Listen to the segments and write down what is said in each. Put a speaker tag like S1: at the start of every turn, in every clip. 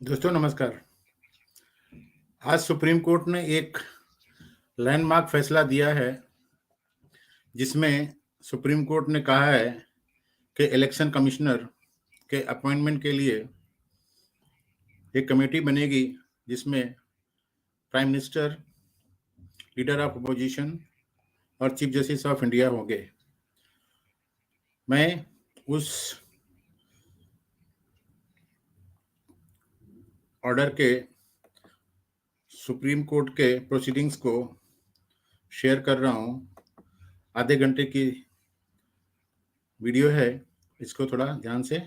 S1: दोस्तों नमस्कार। आज सुप्रीम कोर्ट ने एक लैंडमार्क फैसला दिया है जिसमें सुप्रीम कोर्ट ने कहा है कि इलेक्शन कमिश्नर के अपॉइंटमेंट के लिए एक कमेटी बनेगी जिसमें prime minister, leader of opposition और चीफ जस्टिस ऑफ इंडिया होंगे। मैं उस ऑर्डर के सुप्रीम कोर्ट के प्रोसीडिंग्स को शेयर कर रहा हूँ। आधे घंटे की वीडियो है, इसको थोड़ा ध्यान से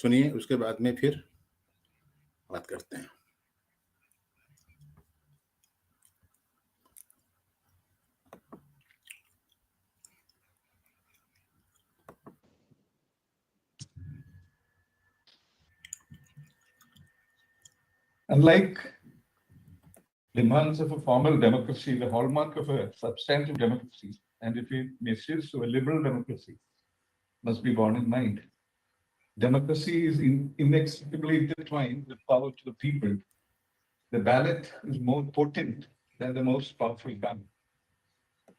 S1: सुनिए, उसके बाद में फिर बात करते हैं।
S2: Unlike demands of a formal democracy, the hallmark of a substantive democracy, and if it misses to a liberal democracy, must be borne in mind. Democracy is inextricably intertwined with power to the people. The ballot is more potent than the most powerful gun.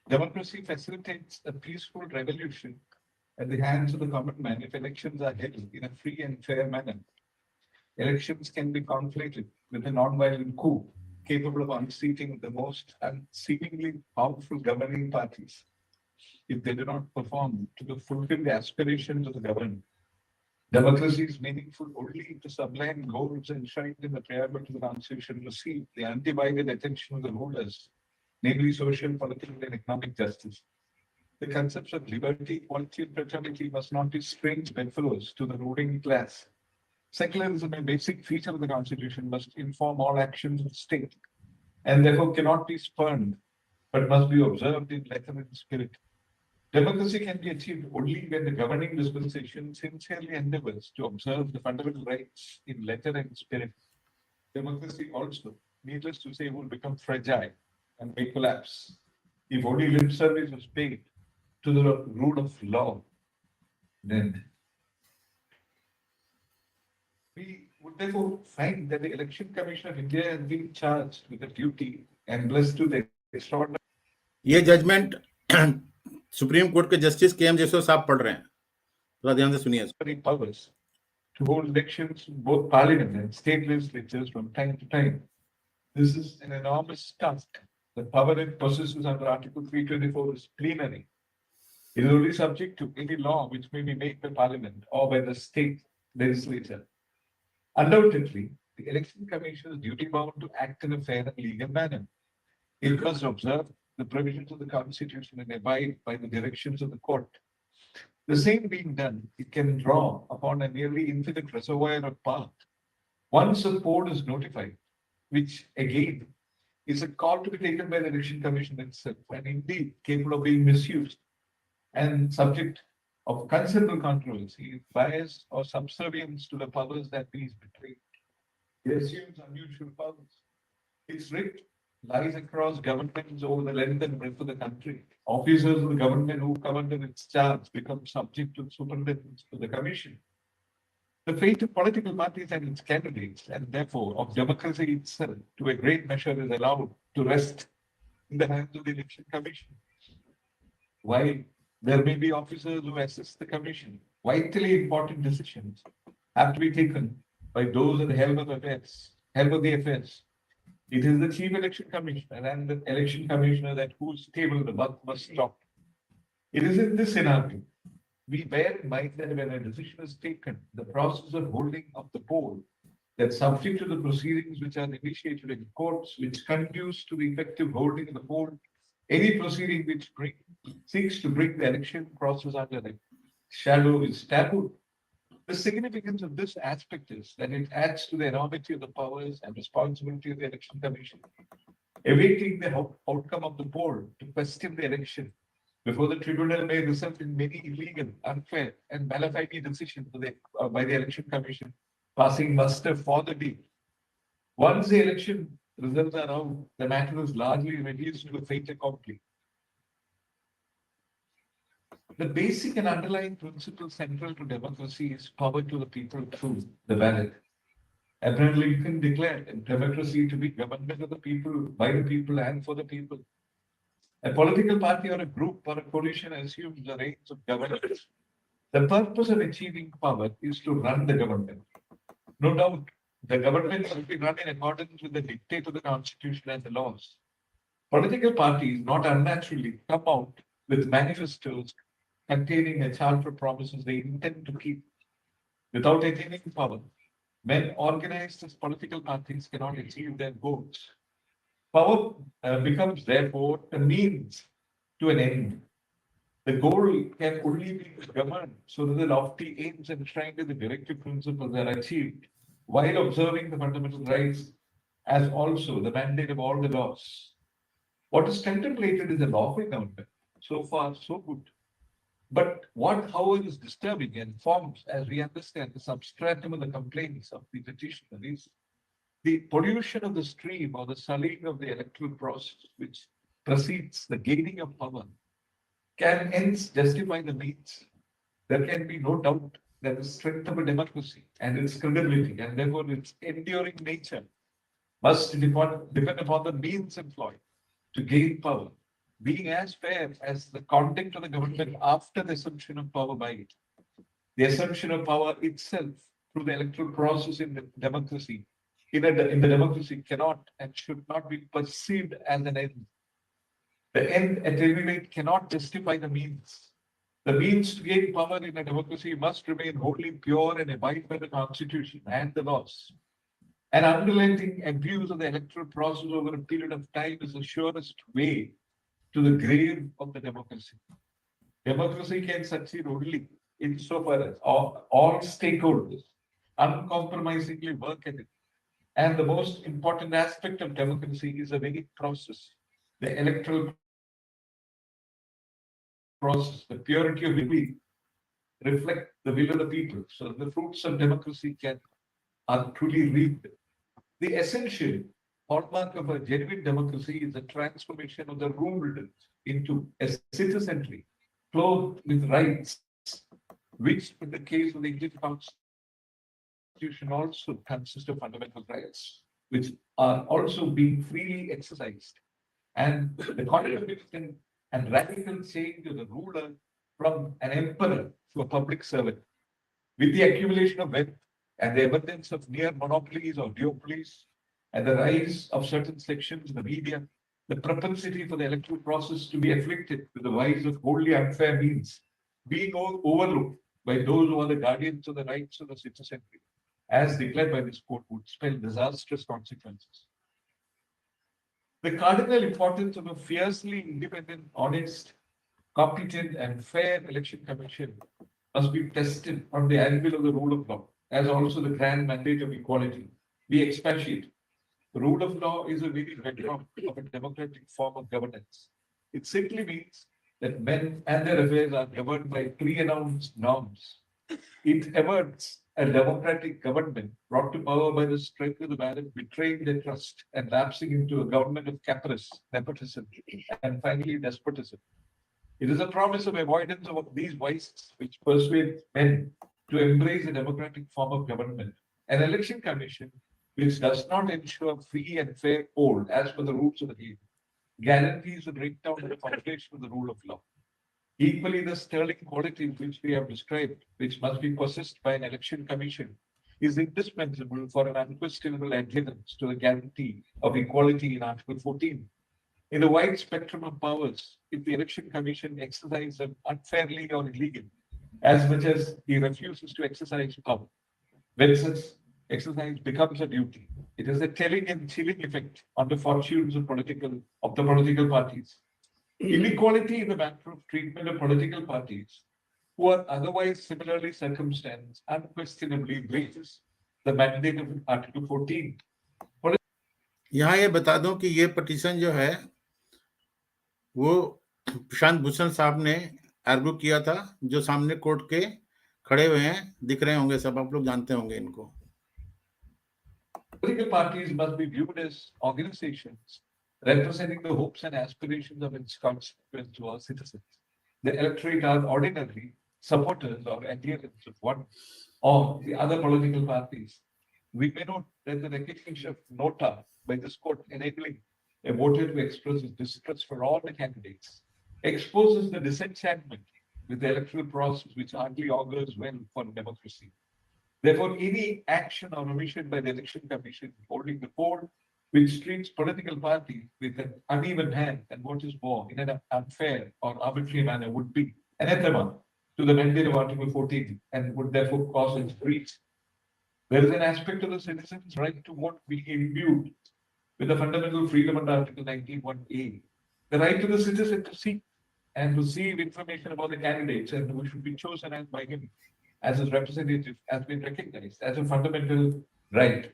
S2: Democracy facilitates a peaceful revolution at the hands of the common man if elections are held in a free and fair manner. Elections can be conflated with a non-violent coup capable of unseating the most seemingly powerful governing parties if they do not perform to fulfill the aspirations of the governed. Democracy is meaningful only if the sublime goals enshrined in the preamble to the Constitution receive the undivided attention of the rulers, namely social, political, and economic justice. The concepts of liberty, equality, and fraternity must not be strange bedfellows to the ruling class. Secularism, a basic feature of the Constitution, must inform all actions of the state and therefore cannot be spurned, but must be observed in letter and spirit. Democracy can be achieved only when the governing dispensation sincerely endeavors to observe the fundamental rights in letter and spirit. Democracy also, needless to say, will become fragile and may collapse if only lip service is paid to the rule of law. Then we would therefore find that the Election Commission of India has been charged with a duty and blessed with extraordinary.
S1: ये judgement supreme court के justice के M जैसो साहब पढ़ रहे हैं, थोड़ा ध्यान से सुनिए।
S2: Powers to hold elections in both parliament and state legislatures from time to time. This is an enormous task. The power it possesses under Article 324 is plenary. It is only subject to any law which may be made by parliament or by the state legislature. Undoubtedly, the Election Commission is duty bound to act in a fair and legal manner. It must observe the provisions of the Constitution and abide by the directions of the court. The same being done, it can draw upon a nearly infinite reservoir of power. Once a poll is notified, which again is a call to be taken by the Election Commission itself, and indeed capable of being misused and subject of considerable controversy, bias or subservience to the powers that be is betrayed. It assumes unusual powers. Its writ lies across governments over the length and breadth of the country. Officers of the government who come under its charge become subject to the superintendence of the commission. The fate of political parties and its candidates, and therefore of democracy itself, to a great measure is allowed to rest in the hands of the Election Commission. While there may be officers who assist the commission, vitally important decisions have to be taken by those at the helm of the affairs. It is the Chief Election Commissioner and the Election Commissioner at whose table the buck must stop. It is in this scenario we bear in mind that when a decision is taken, the process of holding of the poll, that subject to the proceedings which are initiated in courts, which conduce to the effective holding of the poll, any proceeding which seeks to bring the election process under the shadow is taboo. The significance of this aspect is that it adds to the enormity of the powers and responsibility of the Election Commission, awaiting the outcome of the poll to question the election before the tribunal may result in many illegal, unfair, and malafide decisions by the Election Commission passing muster for the deed. Once the election results are out, the matter is largely reduced to a fait accompli. The basic and underlying principle central to democracy is power to the people through the ballot. Abraham Lincoln declared democracy to be government of the people, by the people, and for the people. A political party or a group or a coalition assumes the reins of governance. The purpose of achieving power is to run the government. No doubt, the government must be run in accordance with the dictate of the Constitution and the laws. Political parties, not unnaturally, come out with manifestos containing a charter promises they intend to keep. Without attaining power, men organized as political parties cannot achieve their goals. Power becomes, therefore, a means to an end. The goal can only be governed so that the lofty aims enshrined in the directive principles are achieved while observing the fundamental rights as also the mandate of all the laws. What is contemplated is a lawful government. So far, so good. But what, however, is disturbing and forms, as we understand, the substratum of the complaints of the petitioner is the pollution of the stream or the sullying of the electoral process, which precedes the gaining of power, can hence justify the means. There can be no doubt that the strength of a democracy and its credibility and therefore its enduring nature must depend upon the means employed to gain power, being as fair as the conduct of the government after the assumption of power by it. The assumption of power itself through the electoral process in the democracy, in the democracy cannot and should not be perceived as an end. The end at any rate cannot justify the means. The means to gain power in a democracy must remain wholly pure and abide by the Constitution and the laws. An unrelenting abuse of the electoral process over a period of time is the surest way to the grave of the democracy. Democracy can succeed only insofar as all stakeholders uncompromisingly work at it. And the most important aspect of democracy is the very process, the electoral process, the purity of will reflect the will of the people. So the fruits of democracy are truly reaped. The essential hallmark of a genuine democracy is the transformation of the ruled into a citizenry clothed with rights, which in the case of the Indian Constitution also consist of fundamental rights, which are also being freely exercised. And the contribution and radical change of the ruler from an emperor to a public servant, with the accumulation of wealth and the emergence of near monopolies or duopolies, and the rise of certain sections of the media, the propensity for the electoral process to be afflicted with the vice of wholly unfair means, being overlooked by those who are the guardians of the rights of the citizenry, as declared by this court, would spell disastrous consequences. The cardinal importance of a fiercely independent, honest, competent, and fair election commission must be tested on the anvil of the rule of law, as also the grand mandate of equality. We expatiate. The rule of law is a very bedrock of a democratic form of governance. It simply means that men and their affairs are governed by pre-announced norms. It averts a democratic government brought to power by the strength of the ballot, betraying their trust and lapsing into a government of caprice, nepotism, and finally despotism. It is a promise of avoidance of these vices which persuade men to embrace a democratic form of government. An election commission which does not ensure free and fair poll as per the rules of the game guarantees the breakdown of the foundation of the rule of law. Equally, the sterling quality which we have described, which must be possessed by an election commission, is indispensable for an unquestionable adherence to the guarantee of equality in Article 14. In the wide spectrum of powers, if the election commission exercises them unfairly or illegally, as much as he refuses to exercise power, when such exercise becomes a duty, it has a telling and chilling effect on the fortunes of the political parties. Inequality in the matter of treatment of political parties who are otherwise similarly circumstanced unquestionably breaches the mandate of Article 14.
S1: यहाँ ये बता दूं कि ये petition जो है वो प्रशांत भूषण साहब ने आर्ग्यू किया था, जो सामने कोर्ट के खड़े हुए हैं, दिख रहे होंगे सब, आप लोग जानते होंगे इनको.
S2: Political parties must be viewed as organizations representing the hopes and aspirations of its constituents who are citizens. The electorate are ordinarily supporters or adherents of one or the other political parties. we may note that the recognition of nota by this court enabling a voter to express his distrust for all the candidates exposes the disenchantment with the electoral process, which hardly augurs well for democracy. Therefore, any action or omission by the Election Commission holding the poll which treats political parties with an uneven hand and what is more, in an unfair or arbitrary manner would be anathema to the mandate of Article 14 and would therefore cause its breach. There is an aspect of the citizen's right to vote being imbued with the fundamental freedom under Article 91A. The right to the citizen to seek and receive information about the candidates and who should be chosen as by him as his representative has been recognized as a fundamental right.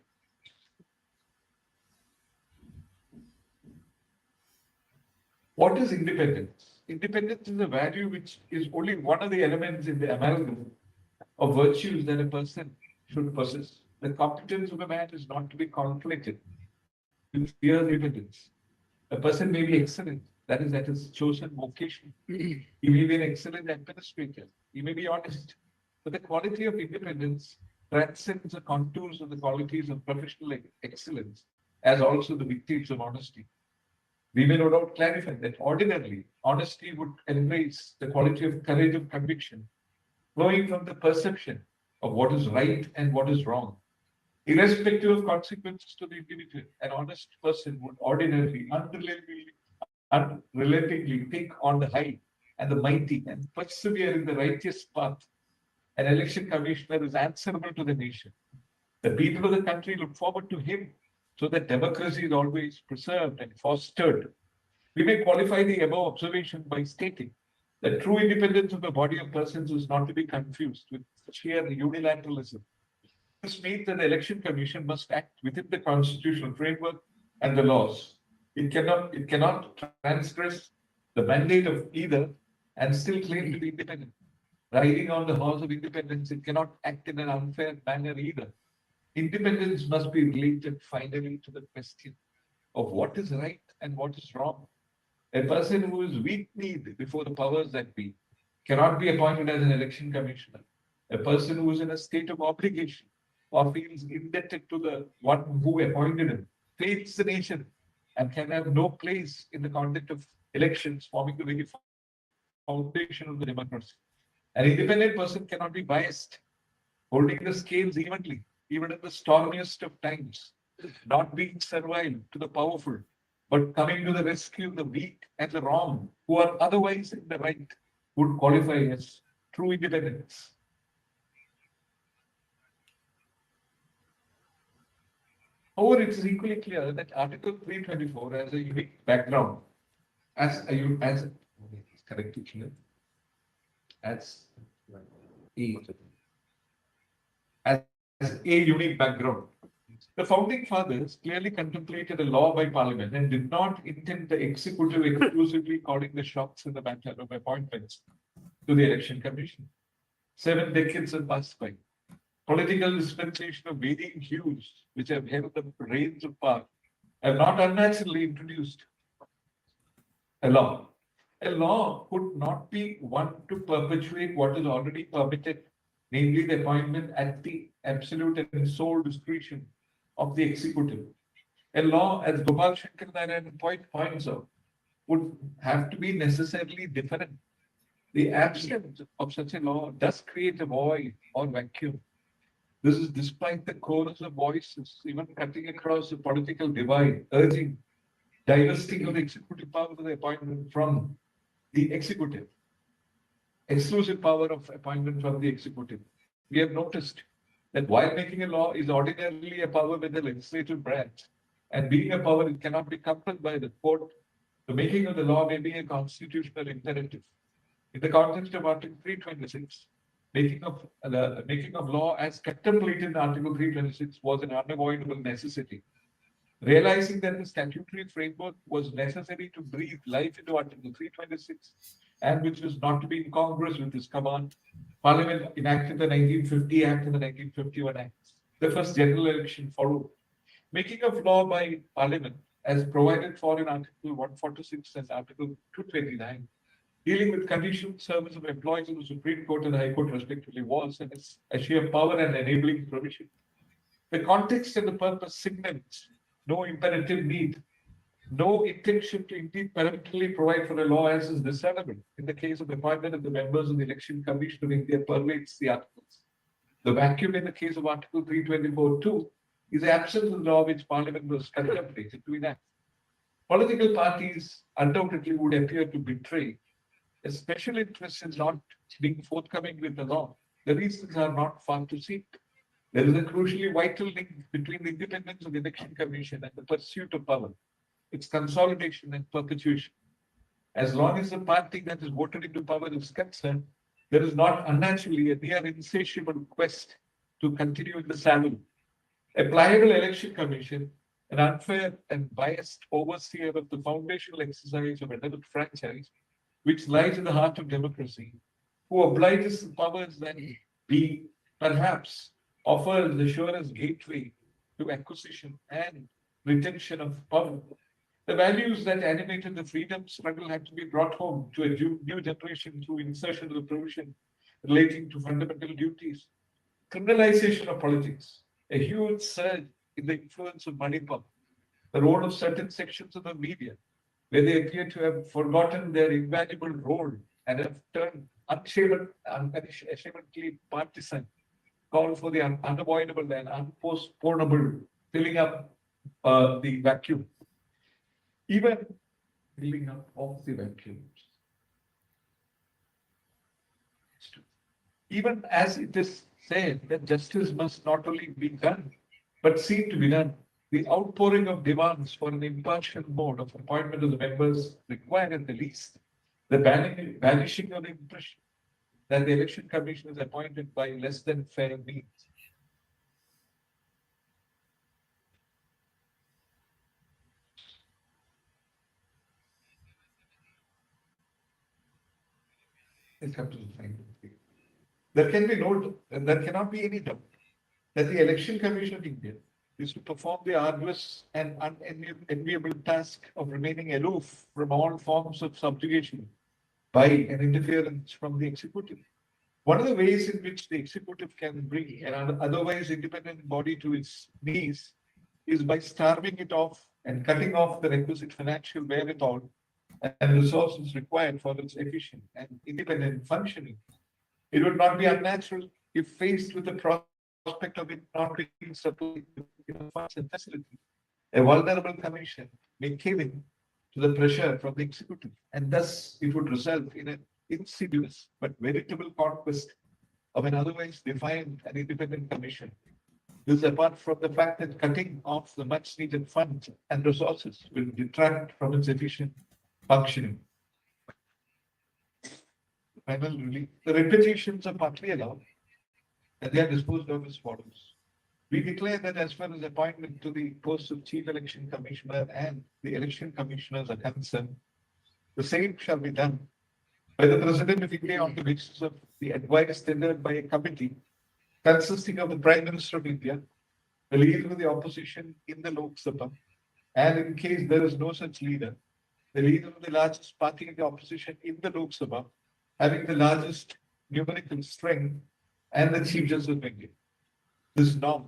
S2: What is independence? Independence is a value which is only one of the elements in the amalgam of virtues that a person should possess. The competence of a man is not to be conflated with sheer independence. A person may be excellent, that is, at his chosen vocation. He may be an excellent administrator. He may be honest. But the quality of independence transcends the contours of the qualities of professional excellence, as also the victims of honesty. We may no doubt clarify that ordinarily, honesty would embrace the quality of courage of conviction, flowing from the perception of what is right and what is wrong. Irrespective of consequences to the individual, an honest person would ordinarily, unrelentingly take on the high and the mighty and persevere in the righteous path. An election commissioner is answerable to the nation. The people of the country look forward to him so that democracy is always preserved and fostered. We may qualify the above observation by stating that true independence of the body of persons is not to be confused with sheer unilateralism. This means that the Election Commission must act within the constitutional framework and the laws. It cannot transgress the mandate of either and still claim to be independent. Riding on the horse of independence, it cannot act in an unfair manner either. Independence must be related finally to the question of what is right and what is wrong. A person who is weak-kneed before the powers that be cannot be appointed as an election commissioner. A person who is in a state of obligation or feels indebted to the one who appointed him fails the nation and can have no place in the conduct of elections, forming the very foundation of the democracy. An independent person cannot be biased, holding the scales evenly, even in the stormiest of times, not being servile to the powerful, but coming to the rescue of the weak and the wrong, who are otherwise in the right, would qualify as true independence. However, it is equally clear that Article 324 has a unique background, as a unique background. The founding fathers clearly contemplated a law by Parliament and did not intend the executive exclusively calling the shots in the matter of appointments to the Election Commission. 7 decades have passed by. Political dispensation of varying hues, which have held the reins of power, have not unnaturally introduced a law. A law could not be one to perpetuate what is already permitted, namely the appointment at the absolute and sole discretion of the executive. A law, as Gopal Shankar Narayan points out, would have to be necessarily different. The absence of such a law does create a void or vacuum. This is despite the chorus of voices, even cutting across the political divide, urging divesting of the executive power of the appointment from the executive, exclusive power of appointment from the executive. We have noticed that while making a law is ordinarily a power with the legislative branch, and being a power it cannot be coupled by the court, the making of the law may be a constitutional imperative. In the context of Article 326, making of law as contemplated in Article 326 was an unavoidable necessity. Realizing that the statutory framework was necessary to breathe life into Article 326 and which was not to be incongruous with this command, Parliament enacted the 1950 Act and the 1951 Act. The first general election followed. Making of law by Parliament, as provided for in Article 146 and Article 229, dealing with conditional service of employees of the Supreme Court and the High Court respectively, was a sheer power and enabling provision. The context and the purpose signals no imperative need, no intention to indeed peremptorily provide for a law as is discernible in the case of the appointment of the members of the Election Commission of India pervades the articles. The vacuum in the case of Article 324(2) is the absence of the law which Parliament was contemplated to enact. Political parties undoubtedly would appear to betray a special interest in not being forthcoming with the law. The reasons are not far to seek. There is a crucially vital link between the independence of the Election Commission and the pursuit of power, its consolidation and perpetuation. As long as the party that is voted into power is concerned, there is not unnaturally a near insatiable quest to continue in the saddle. A pliable election commission, an unfair and biased overseer of the foundational exercise of another franchise, which lies in the heart of democracy, who obliges the powers that be, perhaps offers the surest gateway to acquisition and retention of power. The values that animated the freedom struggle had to be brought home to a new generation through insertion of the provision relating to fundamental duties. Criminalization of politics, a huge surge in the influence of money pump, the role of certain sections of the media, where they appear to have forgotten their invaluable role and have turned unashamedly partisan, call for the unavoidable and unpostponable filling up the vacuum. Even filling up of the vacuum. Even as it is said that justice must not only be done, but seem to be done, the outpouring of demands for an impartial mode of appointment of the members require at the least the banishing of the impression that the election commission is appointed by less than fair means. There cannot be any doubt that the Election Commission of India is to perform the arduous and unenviable task of remaining aloof from all forms of subjugation by an interference from the executive. One of the ways in which the executive can bring an otherwise independent body to its knees is by starving it off and cutting off the requisite financial wherewithal and resources required for its efficient and independent functioning. It would not be unnatural if faced with the prospect of it not being supplied with funds and facilities. A vulnerable commission may cave in to the pressure from the executive, and thus it would result in an insidious but veritable conquest of an otherwise defiant and independent commission. This apart from the fact that cutting off the much needed funds and resources will detract from its efficient functioning. Finally, the repetitions are partly allowed, and they are disposed of as follows. We declare that as far as appointment to the post of Chief Election Commissioner and the election commissioners are concerned, the same shall be done by the President of India on the basis of the advice tendered by a committee consisting of the Prime Minister of India, the leader of the opposition in the Lok Sabha, and in case there is no such leader, the leader of the largest party in the opposition in the Lok Sabha, having the largest numerical strength, and the Chief Justice of India. This norm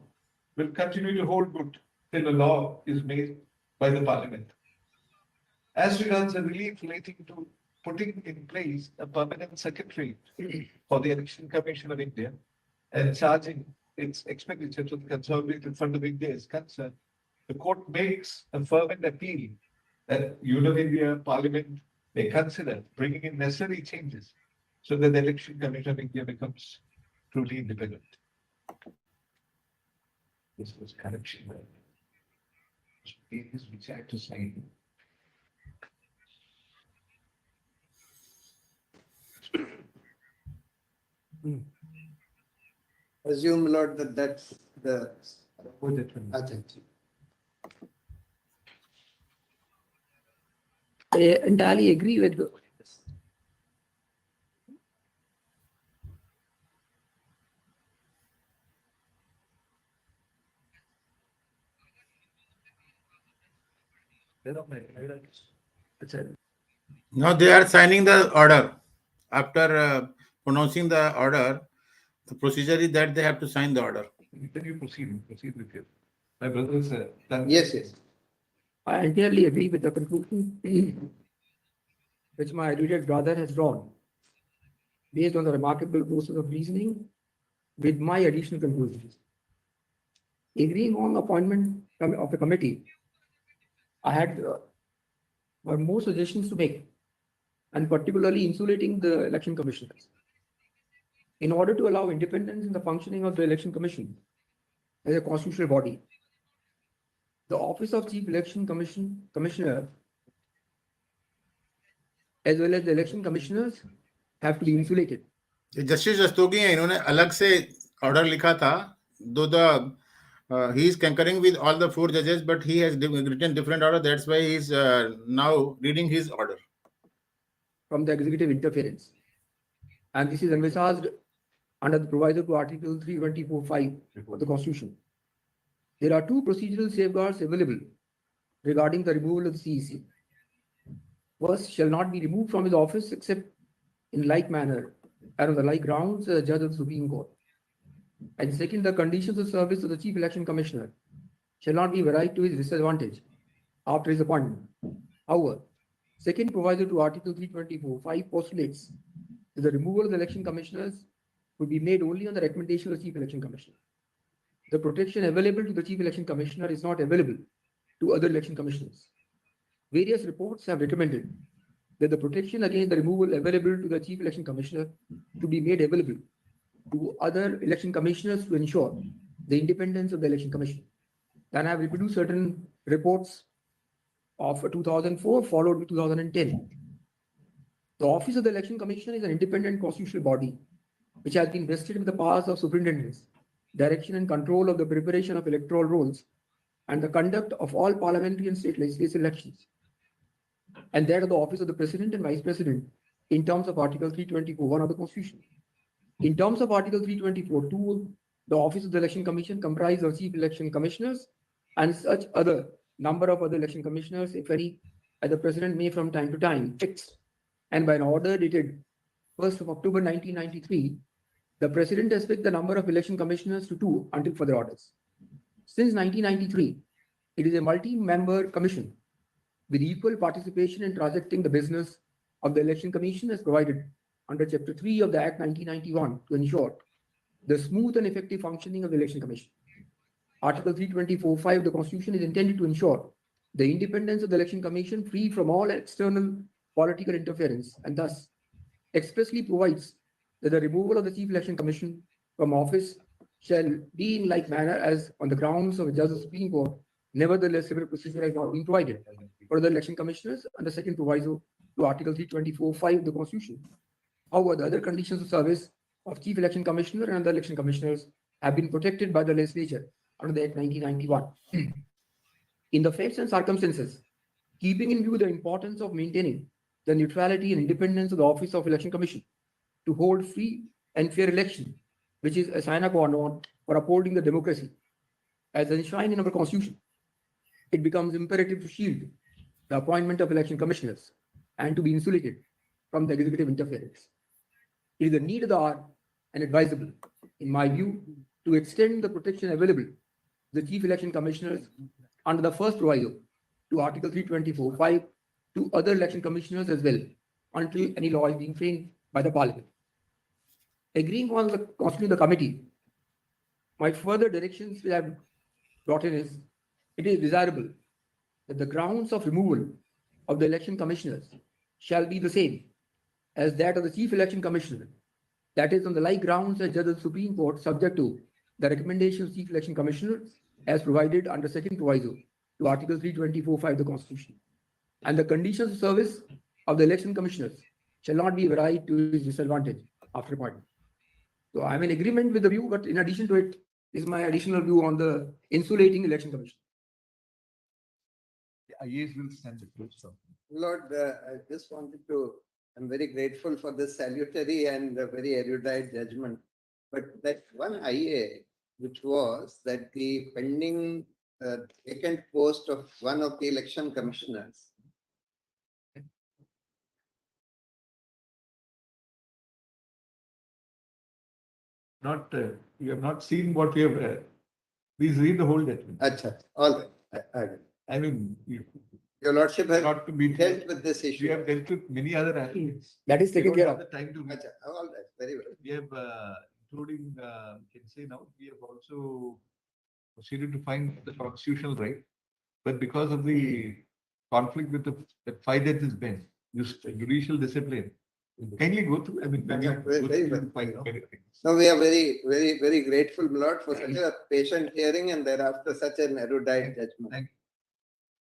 S2: will continue to hold good till a law is made by the Parliament. As regards the relief relating to putting in place a permanent secretary for the Election Commission of India and charging its expenditure to the Consolidated Fund of India is concerned, the court makes a fervent appeal that Union India Parliament may consider bringing in necessary changes so that the Election Commission of India becomes truly independent. This was correction. Pages which I had to sign.
S3: Assume, Lord, that that's the agenda.
S4: I entirely agree with the
S1: Now they are signing the order. After pronouncing the order, the procedure is that they have to sign the order.
S2: Then you proceed with it. My brother is
S3: Yes, yes.
S4: I entirely agree with the conclusion which my erudite brother has drawn based on the remarkable process of reasoning with my additional conclusions. Agreeing on the appointment of the committee, I had one more suggestions to make, and particularly insulating the election commissioners. In order to allow independence in the functioning of the election commission as a constitutional body, the office of chief election commissioner as well as the election commissioners have to be insulated.
S1: Justice Rastogi हैं, इन्होंने अलग से order लिखा था, दो the he is concurring with all the 4 judges, but he has written different order. That's why he is now reading his order
S4: From the executive interference. And this is envisaged under the proviso to Article 324(5) of the Constitution. There are 2 procedural safeguards available regarding the removal of the CEC. First, shall not be removed from his office except in like manner and on the like grounds as a judge of the Supreme Court. And second, the conditions of service of the Chief Election Commissioner shall not be varied to his disadvantage after his appointment. However, second proviso to Article 324(5) postulates that the removal of the election commissioners would be made only on the recommendation of the Chief Election Commissioner. The protection available to the Chief Election Commissioner is not available to other election commissioners. Various reports have recommended that the protection against the removal available to the Chief Election Commissioner to be made available to other election commissioners to ensure the independence of the election commission. Then I have reproduced certain reports of 2004 followed with 2010. The office of the election commissioner is an independent constitutional body which has been vested with the powers of superintendence, direction and control of the preparation of electoral rolls and the conduct of all parliamentary and state legislative elections, and that of the office of the president and vice president in terms of Article 324(1) of the Constitution. In terms of Article 324(2), the office of the election commission comprises of chief election commissioners and such other number of other election commissioners, if any, as the president may from time to time fix. And by an order dated 1st of October 1993, the president has fixed the number of election commissioners to 2 until further orders. Since 1993, it is a multi-member commission with equal participation in transacting the business of the election commission as provided under Chapter 3 of the Act 1991 to ensure the smooth and effective functioning of the election commission. Article 324(5) of the Constitution is intended to ensure the independence of the election commission free from all external political interference, and thus expressly provides that the removal of the Chief Election Commission from office shall be in like manner as on the grounds of a judge of the Supreme Court. Nevertheless, several procedure has not been provided for the election commissioners under second proviso to Article 324(5) of the Constitution. However, the other conditions of service of Chief Election Commissioner and other election commissioners have been protected by the legislature under the Act 1991. In the facts and circumstances, keeping in view the importance of maintaining the neutrality and independence of the Office of Election Commission to hold free and fair election, which is a sine qua non for upholding the democracy as enshrined in our Constitution, it becomes imperative to shield the appointment of election commissioners and to be insulated from the executive interference. It is a need of the hour and advisable, in my view, to extend the protection available to the chief election commissioners under the first proviso to Article 324(5) to other election commissioners as well, until any law is being framed by the Parliament. Agreeing on the constituting the committee, my further directions which I have brought in is, it is desirable that the grounds of removal of the election commissioners shall be the same as that of the chief election commissioner, that is on the like grounds as judge of the Supreme Court, subject to the recommendation of chief election commissioner as provided under second proviso to Article 324(5) of the Constitution. And the conditions of service of the election commissioners shall not be varied to his disadvantage after appointment. So I'm in agreement with the view, but in addition to it is my additional view on the insulating election commission.
S2: IAs will stand the proof, sir.
S3: Lord, I just wanted to, I'm very grateful for this salutary and very erudite judgment. But that one IA, which was that the pending vacant post of one of the election commissioners
S2: not, you have not seen what we have read. Please read the whole judgment.
S3: Acha, all right.
S2: I mean,
S3: Your Lordship has
S2: not to be
S3: dealt with this
S2: We
S3: issue.
S2: have dealt with many other aspects.
S4: That is
S2: We
S4: taken
S2: don't
S4: care
S2: have
S4: of.
S2: the time to read.
S3: Acha, all right, very well.
S2: We have, including, can say now, we have also proceeded to find the constitutional right. But because of the conflict with the 5 judges bench, this judicial discipline, kindly go through, I mean,
S3: Yeah, very well.
S2: find many things.
S3: No, we are very grateful, my Lord, for such a patient hearing and thereafter such an erudite judgment.
S2: Thank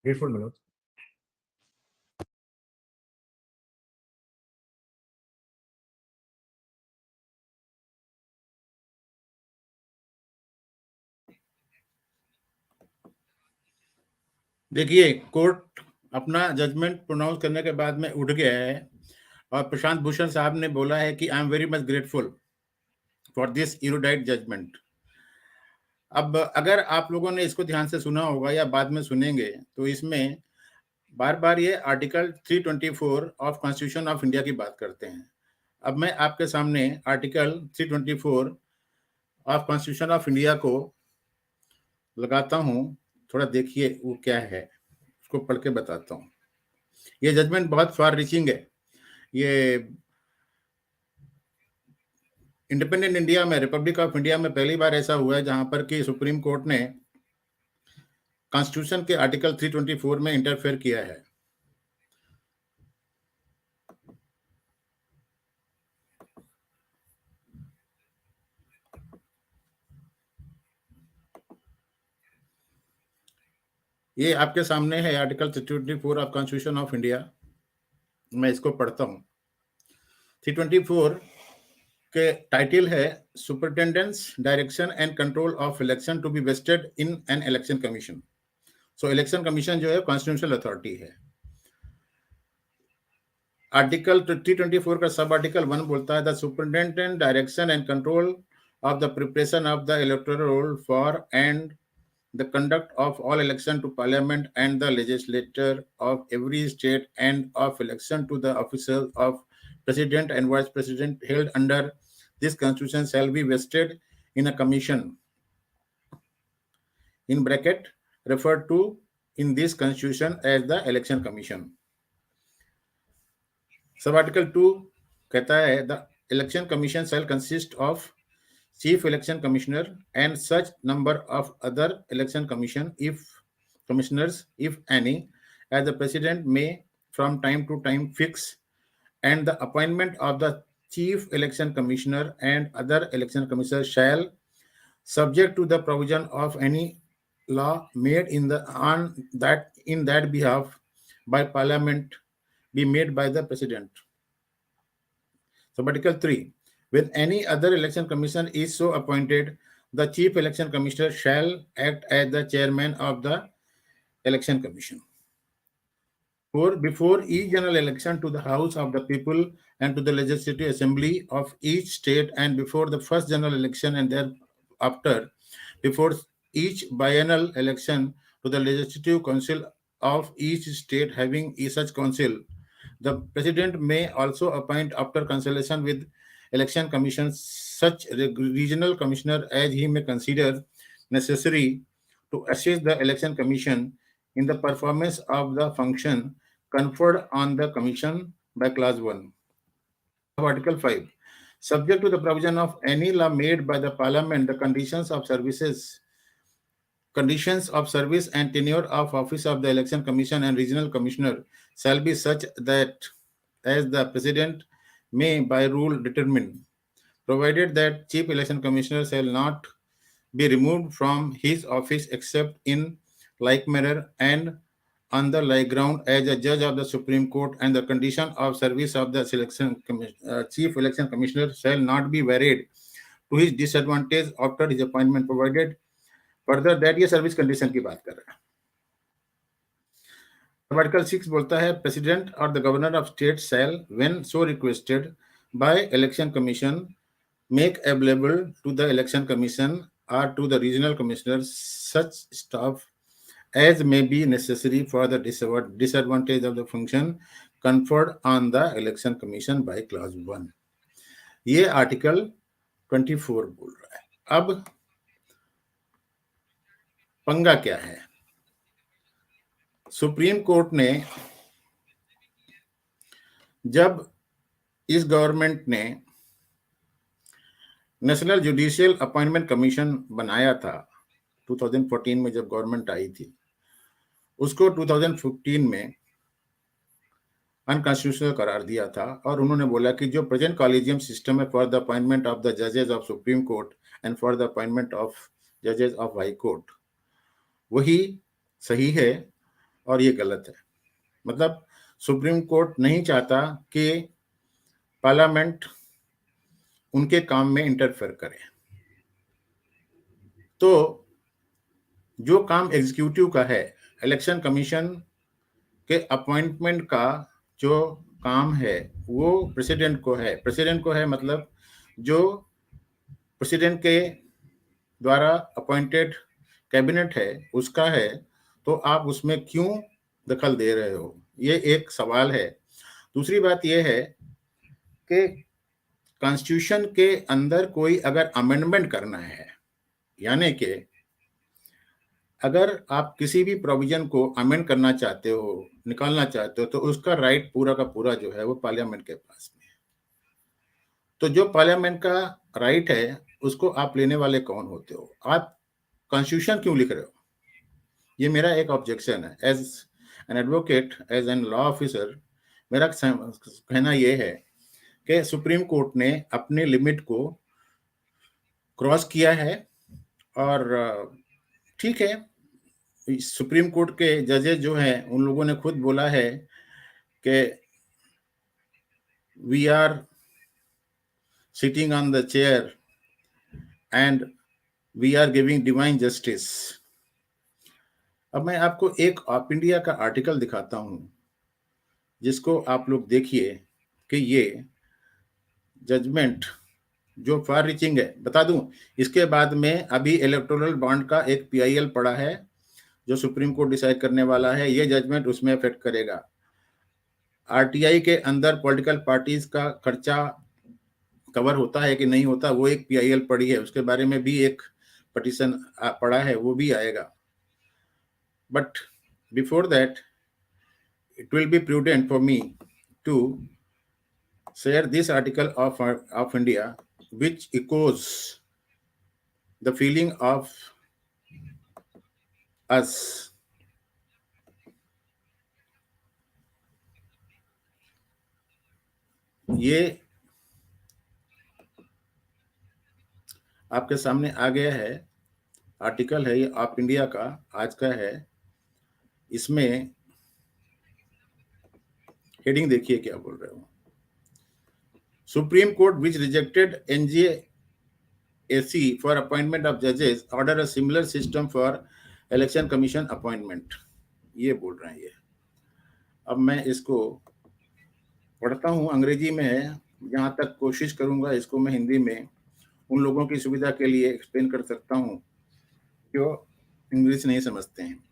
S4: Grateful, my lord.
S1: देखिए, court अपना judgement pronounce करने के बाद में उठ गया है और प्रशांत भूषण साहब ने बोला है कि I am very much grateful for this erudite judgment. अब अगर आप लोगों ने इसको ध्यान से सुना होगा या बाद में सुनेंगे तो इसमें बार बार ये article 324 of constitution of India की बात करते हैं। अब मैं आपके सामने article 324 of constitution of India को लगाता हूं, थोड़ा देखिए वो क्या है, उसको पढ़ के बताता हूं। ये जजमेंट बहुत फार रीचिंग है। ये इंडिपेंडेंट इंडिया में, रिपब्लिक ऑफ इंडिया में पहली बार ऐसा हुआ है जहां पर कि सुप्रीम कोर्ट ने कॉन्स्टिट्यूशन के आर्टिकल 324 में इंटरफेयर किया है। ये आपके सामने है article 324 of constitution of India. मैं इसको पढ़ता हूं। 324 के टाइटल है superintendence direction and control of election to be vested in an election commission. So election commission जो है कॉन्स्टिट्यूशनल अथॉरिटी है। आर्टिकल 324 का सब आर्टिकल 1 बोलता है the superintendent direction and control of the preparation of the electoral roll for and the conduct of all election to parliament and the legislature of every state and of election to the offices of president and vice president held under this constitution shall be vested in a commission in bracket referred to in this constitution as the election commission. Sub article 2 कहता है the election commission shall consist of Chief Election Commissioner and such number of other election commissioners, if any, as the President may from time to time fix, and the appointment of the Chief Election Commissioner and other election commissioners shall, subject to the provision of any law made in that behalf by Parliament, be made by the President. So, Article 3. When any other election commissioner is so appointed, the chief election commissioner shall act as the chairman of the election commission. Before each general election to the House of the People and to the Legislative Assembly of each state, and before the first general election and thereafter, before each biennial election to the Legislative Council of each state having such council, the President may also appoint, after consultation with election commission, such regional commissioner as he may consider necessary to assist the election commission in the performance of the function conferred on the commission by clause 1 of article 5. Subject to the provision of any law made by the parliament, the conditions of service and tenure of office of the election commission and regional commissioner shall be such that as the president may by rule determine, provided that chief election commissioner shall not be removed from his office except in like manner and on the like ground as a judge of the Supreme Court, and the condition of service of the chief election commissioner shall not be varied to his disadvantage after his appointment, provided further that ये service condition की बात कर रहा है। Article 6 बोलता है president और the governor of state shall when so requested by election commission make available to the election commission or to the regional commissioners such staff as may be necessary for the disadvantage of the function conferred on the election commission by clause 1. ये article 24 बोल रहा है। अब पंगा क्या है? Supreme Court ने जब इस गवर्नमेंट ने नेशनल जुडिशियल अपॉइंटमेंट कमीशन बनाया था 2014 में, जब गवर्नमेंट आई थी, उसको 2015 में अनकॉन्स्टिट्यूशनल करार दिया था और उन्होंने बोला कि जो प्रेजेंट कॉलेजियम सिस्टम है for the appointment of the जजेस of supreme court and for the appointment of जजेस ऑफ हाई कोर्ट, वही सही है और ये गलत है। मतलब सुप्रीम कोर्ट नहीं चाहता कि पार्लियामेंट उनके काम में इंटरफेयर करे। तो जो काम एग्जीक्यूटिव का है, इलेक्शन कमीशन के अपॉइंटमेंट का जो काम है वो प्रेसिडेंट को है। प्रेसिडेंट को है मतलब जो प्रेसिडेंट के द्वारा अपॉइंटेड कैबिनेट है उसका है, तो आप उसमें क्यों दखल दे रहे हो, ये एक सवाल है। दूसरी बात यह है कि कॉन्स्टिट्यूशन के अंदर कोई अगर अमेंडमेंट करना है, यानी कि अगर आप किसी भी प्रोविजन को अमेंड करना चाहते हो, निकालना चाहते हो, तो उसका राइट पूरा का पूरा जो है वो पार्लियामेंट के पास में है। तो जो पार्लियामेंट का राइट है उसको आप लेने वाले कौन होते हो? आप कॉन्स्टिट्यूशन क्यों लिख रहे हो? ये मेरा एक ऑब्जेक्शन है। As an advocate, as an law officer, मेरा कहना यह है कि सुप्रीम कोर्ट ने अपने लिमिट को क्रॉस किया है और ठीक है, सुप्रीम कोर्ट के जजेस जो हैं उन लोगों ने खुद बोला है कि we are sitting on the chair and we are giving divine justice. अब मैं आपको एक ऑफ इंडिया का आर्टिकल दिखाता हूं जिसको आप लोग देखिए कि ये जजमेंट जो फार रीचिंग है। बता दूं, इसके बाद में अभी इलेक्टोरल बॉन्ड का एक पीआईएल पड़ा है जो सुप्रीम कोर्ट डिसाइड करने वाला है। ये जजमेंट उसमें अफेक्ट करेगा। आरटीआई के अंदर पॉलिटिकल पार्टीज का खर्चा कवर होता है कि नहीं होता, वो एक पीआईएल पड़ी है, उसके बारे में भी एक पिटीशन पड़ा है, वो भी आएगा। But before that it will be prudent for me to share this article of India, which echoes the feeling of us. ये आपके सामने आ गया है, आर्टिकल है, ये ऑफ इंडिया का आज का है। इसमें हेडिंग देखिए क्या बोल रहे हो। Supreme court which rejected NJAC for appointment of जजेस order a similar system for election commission appointment, ये बोल रहे हैं ये। अब मैं इसको पढ़ता हूँ, अंग्रेजी में है, जहाँ तक कोशिश करूँगा इसको मैं हिंदी में उन लोगों की सुविधा के लिए एक्सप्लेन कर सकता हूँ जो इंग्लिश नहीं समझते हैं।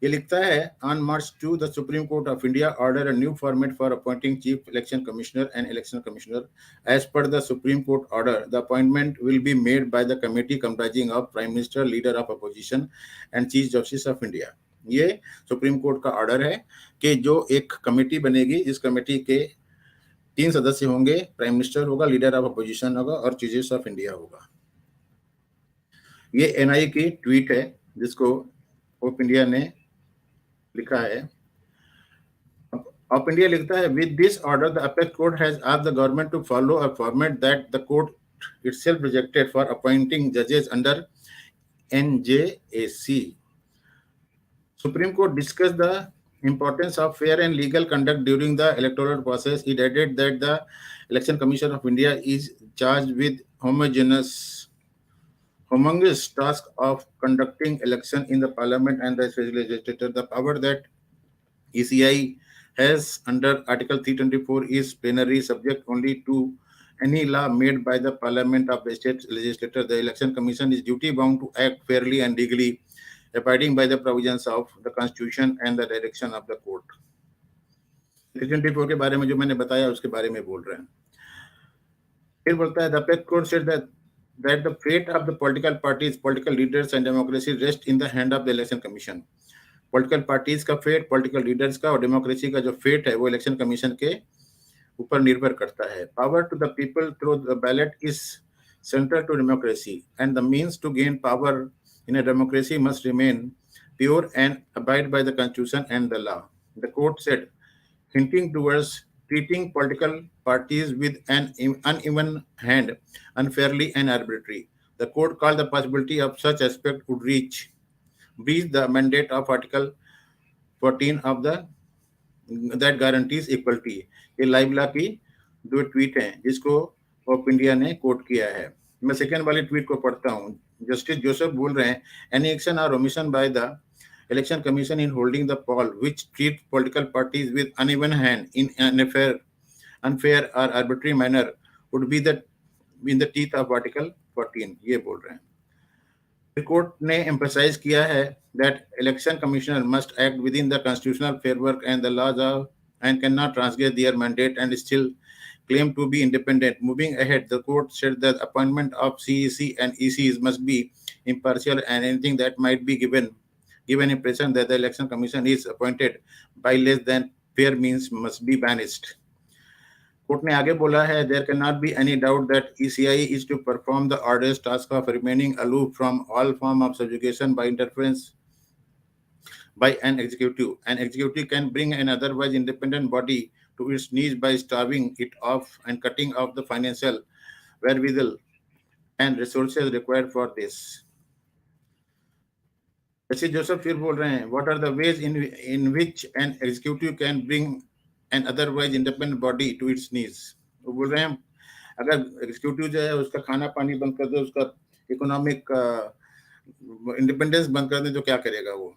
S1: ये लिखता है, on March 2 the Supreme Court of India order a new format for appointing chief election commissioner and election commissioner as per the Supreme Court order the appointment will be made by the committee comprising of prime minister, leader of opposition and chief justice of India. ये Supreme Court का order है कि जो एक committee बनेगी, इस committee के 3 सदस्य होंगे, प्राइम मिनिस्टर होगा, लीडर ऑफ अपोजिशन होगा और चीफ जस्टिस ऑफ इंडिया होगा। ये एनआई की ट्वीट है जिसको ऑफ इंडिया ने लिखा है। ऑफ इंडिया लिखता है, with this order the apex court has asked the government to follow a format that the court itself rejected for appointing judges under NJAC. Supreme Court discussed the importance of fair and legal conduct during the electoral process. It added that the Election Commission of India is charged with humongous task of conducting election in the parliament and the legislature. The power that ECI has under Article 324 is plenary, subject only to any law made by the parliament of the state legislature. The election commission is duty bound to act fairly and legally, abiding by the provisions of the constitution and the direction of the court. 324 के बारे में जो मैंने बताया उसके बारे में बोल रहे हैं। फिर बोलता है, the apex court said that the fate of the political parties, political leaders and democracy rest in the hand of the election commission. Political parties का फेट, पॉलिटिकल लीडर्स का और डेमोक्रेसी का जो फेट है वो इलेक्शन कमीशन के ऊपर निर्भर करता है. Power to the people through the ballot is central to democracy, and the means to gain power in a democracy must remain pure and abide by the constitution and the law. The court said, hinting towards treating political parties with an uneven hand, unfairly and arbitrary. The court called the possibility of such aspect would breach the mandate of Article 14 of the that guarantees equality. ये लाइबला की दो tweet हैं जिसको of India ने coat किया है. मैं second वाली ट्वीट को पढ़ता हूँ. जस्टिस जोसेफ बोल रहे हैं, एनी एक्शन और omission by the election commission in holding the poll which treat political parties with uneven hand in an unfair or arbitrary manner would be in the teeth of Article 14. ये बोल रहे हैं. The court ने emphasize किया है that election commissioner must act within the constitutional framework and the laws of and cannot transgress their mandate and still claim to be independent. Moving ahead, the court said that appointment of CEC and ECs must be impartial, and anything that might be given impression that the election commission is appointed by less than fair means must be banished. Court ने आगे बोला है, there cannot be any doubt that ECI is to perform the arduous task of remaining aloof from all form of subjugation by interference by an executive. An executive can bring an otherwise independent body to its knees by starving it off and cutting off the financial wherewithal and resources required for this. जैसे जोसेफ फिर बोल रहे हैं, what are the ways in which an executive can bring an otherwise independent body to its needs. वो बोल रहे हैं अगर एग्जीक्यूटिव जो है उसका खाना पानी बंद कर दे, उसका इकोनॉमिक इंडिपेंडेंस बंद कर दे तो क्या करेगा वो.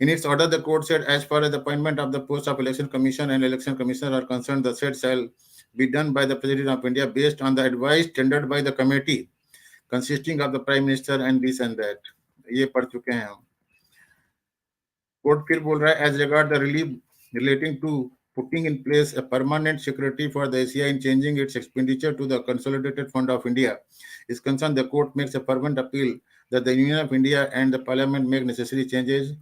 S1: In its order, the court said, as far as the appointment of the post of election commission and election commissioner are concerned, the said shall be done by the President of India based on the advice tendered by the committee consisting of the Prime Minister and this and that. ये पढ़ चुके हैं हम. Court फिर बोल रहा है, as regard the relief relating to putting in place a permanent security for the ACI in changing its expenditure to the Consolidated Fund of India is concerned, the court makes a fervent appeal that the Union of India and the Parliament make necessary changes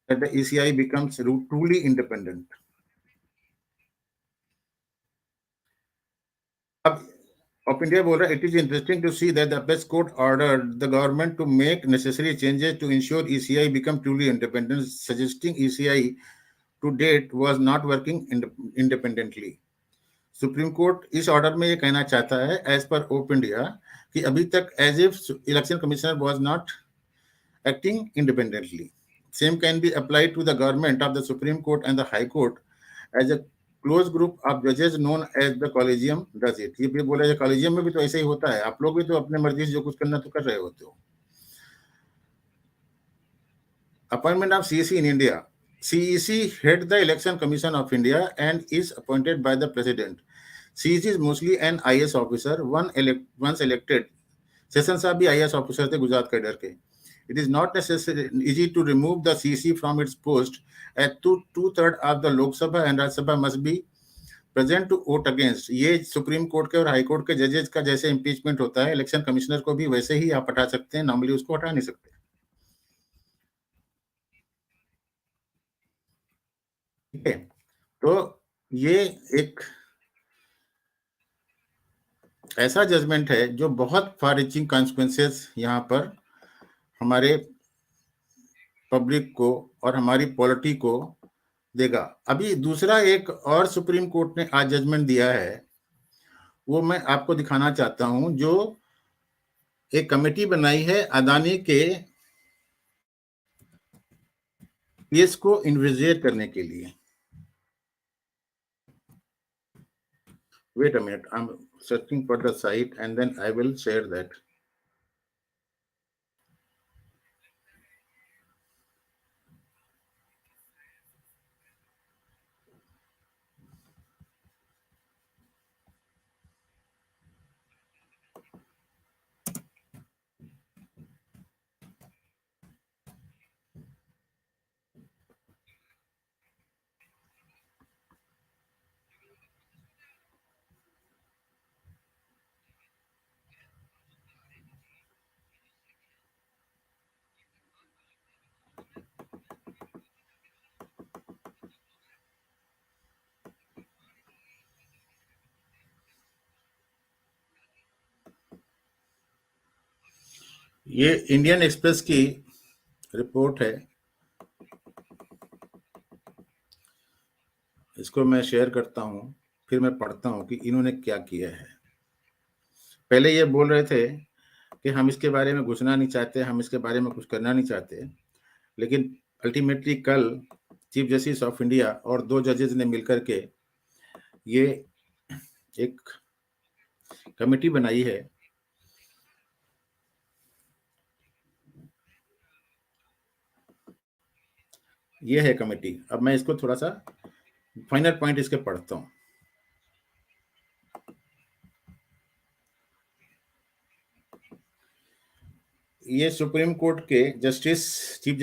S1: that the ECI becomes truly independent. अब of India बोल रहा है, it is interesting to see that the apex court ordered the government to make necessary changes to ensure ECI become truly independent, suggesting ECI to date was not working independently. Supreme court इस order में ये कहना चाहता है, as per ओप India, कि अभी तक as if election commissioner was not acting independently. Same can be applied to the government of the Supreme Court and the High Court as a close group of judges known as the collegium does it. ये भी बोला है, collegium में भी तो ऐसे ही होता है. आप लोग भी तो अपने मर्जी से जो कुछ करना तो कर रहे होते हो. Appointment of CEC in India. CEC head the Election Commission of India and is appointed by the President. CEC is mostly an IS officer. Once elected, session साहब भी IS officer थे गुजरात कैडर के. It is not necessary easy to remove the CC from its post, as two-thirds of the Lok Sabha and Rajya Sabha must be present to vote against. ये Supreme court के और high court के जजेस का जैसे impeachment होता है, election commissioner को भी वैसे ही आप हटा सकते हैं, नॉर्मली उसको हटा नहीं सकते. ठीक है, तो ये एक ऐसा जजमेंट है जो बहुत फार रीचिंग कॉन्सिक्वेंसेस यहाँ पर हमारे पब्लिक को और हमारी पॉलिटी को देगा. अभी दूसरा एक और सुप्रीम कोर्ट ने आज जजमेंट दिया है, वो मैं आपको दिखाना चाहता हूं, जो एक कमेटी बनाई है अदानी के केस को इन्वेस्टिगेट करने के लिए. Wait a minute, I am searching for the site and then I will share that. ये इंडियन एक्सप्रेस की रिपोर्ट है, इसको मैं शेयर करता हूं, फिर मैं पढ़ता हूं कि इन्होंने क्या किया है। पहले ये बोल रहे थे कि हम इसके बारे में घुसना नहीं चाहते, हम इसके बारे में कुछ करना नहीं चाहते, लेकिन अल्टीमेटली कल चीफ जस्टिस ऑफ इंडिया और 2 जजेस ने मिलकर के ये एक कमेटी बनाई है। ये है कमेटी। अब मैं इसको थोड़ा सा फाइनल पॉइंट इसके पढ़ता हूं। ये सुप्रीम कोर्ट के चीफ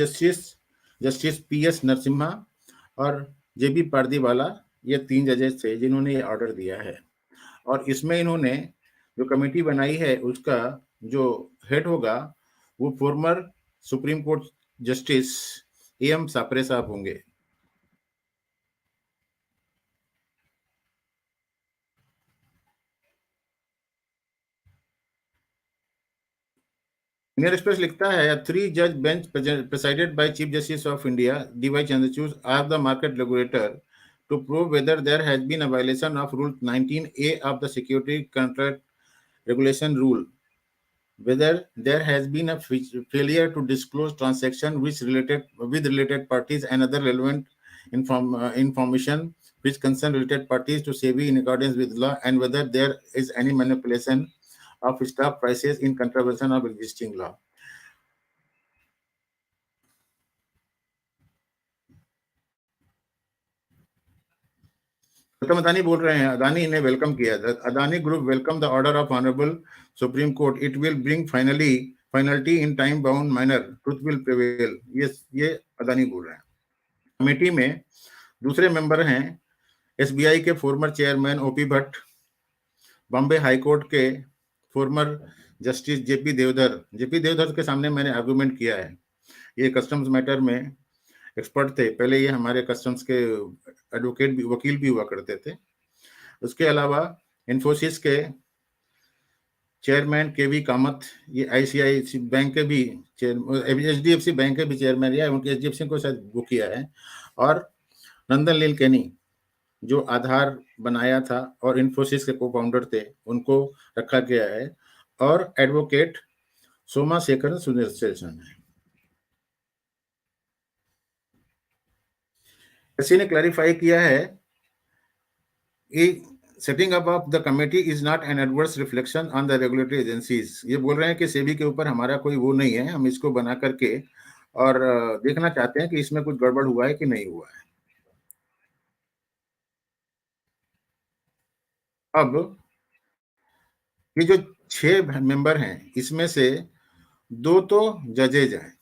S1: जस्टिस PS नरसिम्हा और JB पारदीवाला, ये 3 जजेस थे जिन्होंने ये ऑर्डर दिया है। और इसमें इन्होंने जो कमेटी बनाई है उसका जो हेड होगा वो former supreme court justice AM सापरे साहब होंगे। इंडियन एक्सप्रेस लिखता है, 3 जज bench presided by Chief Justice of India DY Chandrachud asked the market regulator to prove whether there has been a violation of Rule 19A of the Security Contract Regulation Rule, whether there has been a failure to disclose transaction with related parties and other relevant information which concern related parties to SEBI in accordance with law, and whether there is any manipulation of stock prices in contravention of existing law. Gautam Adani बोल रहे हैं, अदानी ने welcome किया। Adani group welcome the order of honourable supreme court, it will bring finality in time bound manner, truth will prevail. ये अदानी बोल रहे हैं। Committee में दूसरे मेंबर हैं SBI के former chairman OP Bhatt, Bombay high court के फॉर्मर जस्टिस JP देवधर के सामने मैंने आर्गुमेंट किया है। ये कस्टम्स मैटर में एक्सपर्ट थे, पहले ये हमारे कस्टम्स के एडवोकेट भी, वकील भी हुआ करते थे। उसके अलावा इन्फोसिस के चेयरमैन KV कामत, ये ICICI बैंक के भी HDFC बैंक के भी चेयरमैन, या उनके HDFC को शायद वो किया है। और नंदन नीलकेनी जो आधार बनाया था और इन्फोसिस के को फाउंडर थे, उनको रखा गया है। और एडवोकेट सोमा शेखर सुदर्शन है। किसी ने क्लैरिफाई किया है कि setting up of the committee is not an adverse reflection on the regulatory agencies. ये बोल रहे हैं कि सेबी के ऊपर हमारा कोई वो नहीं है, हम इसको बना करके और देखना चाहते हैं कि इसमें कुछ गड़बड़ हुआ है कि नहीं हुआ है। अब ये जो 6 मेंबर हैं, इसमें से 2 तो जजेज हैं,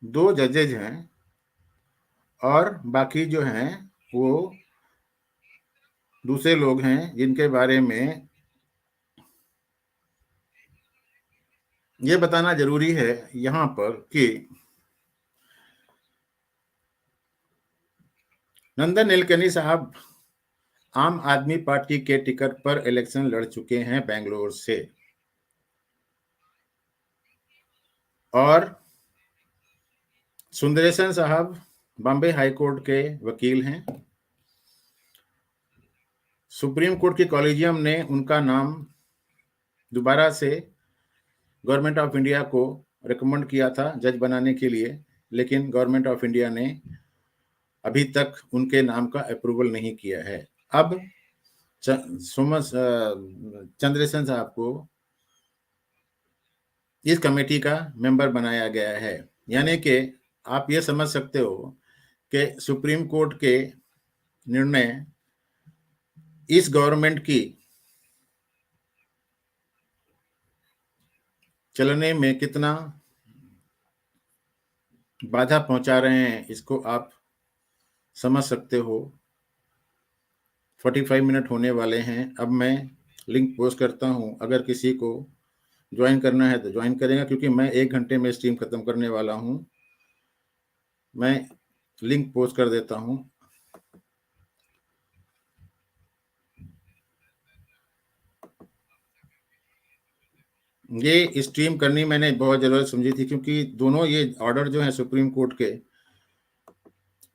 S1: 2 जजेज हैं, और बाकी जो हैं वो दूसरे लोग हैं जिनके बारे में ये बताना जरूरी है यहां पर कि नंदन नीलकेनी साहब आम आदमी पार्टी के टिकट पर इलेक्शन लड़ चुके हैं बेंगलोर से, और सुंदरेशन साहब बॉम्बे हाई कोर्ट के वकील हैं। सुप्रीम कोर्ट की कॉलेजियम ने उनका नाम दोबारा से गवर्नमेंट ऑफ इंडिया को रिकमेंड किया था जज बनाने के लिए, लेकिन गवर्नमेंट ऑफ इंडिया ने अभी तक उनके नाम का अप्रूवल नहीं किया है। अब चंद्रेशन साहब को इस कमेटी का मेंबर बनाया गया है। यानी कि आप ये समझ सकते हो कि सुप्रीम कोर्ट के निर्णय इस गवर्नमेंट की चलने में कितना बाधा पहुंचा रहे हैं, इसको आप समझ सकते हो। 45 मिनट होने वाले हैं। अब मैं लिंक पोस्ट करता हूं, अगर किसी को ज्वाइन करना है तो ज्वाइन करेगा, क्योंकि मैं 1 घंटे में स्ट्रीम खत्म करने वाला हूं। मैं लिंक पोस्ट कर देता हूं। ये स्ट्रीम करनी मैंने बहुत जरूरत समझी थी, क्योंकि दोनों ये ऑर्डर जो है सुप्रीम कोर्ट के,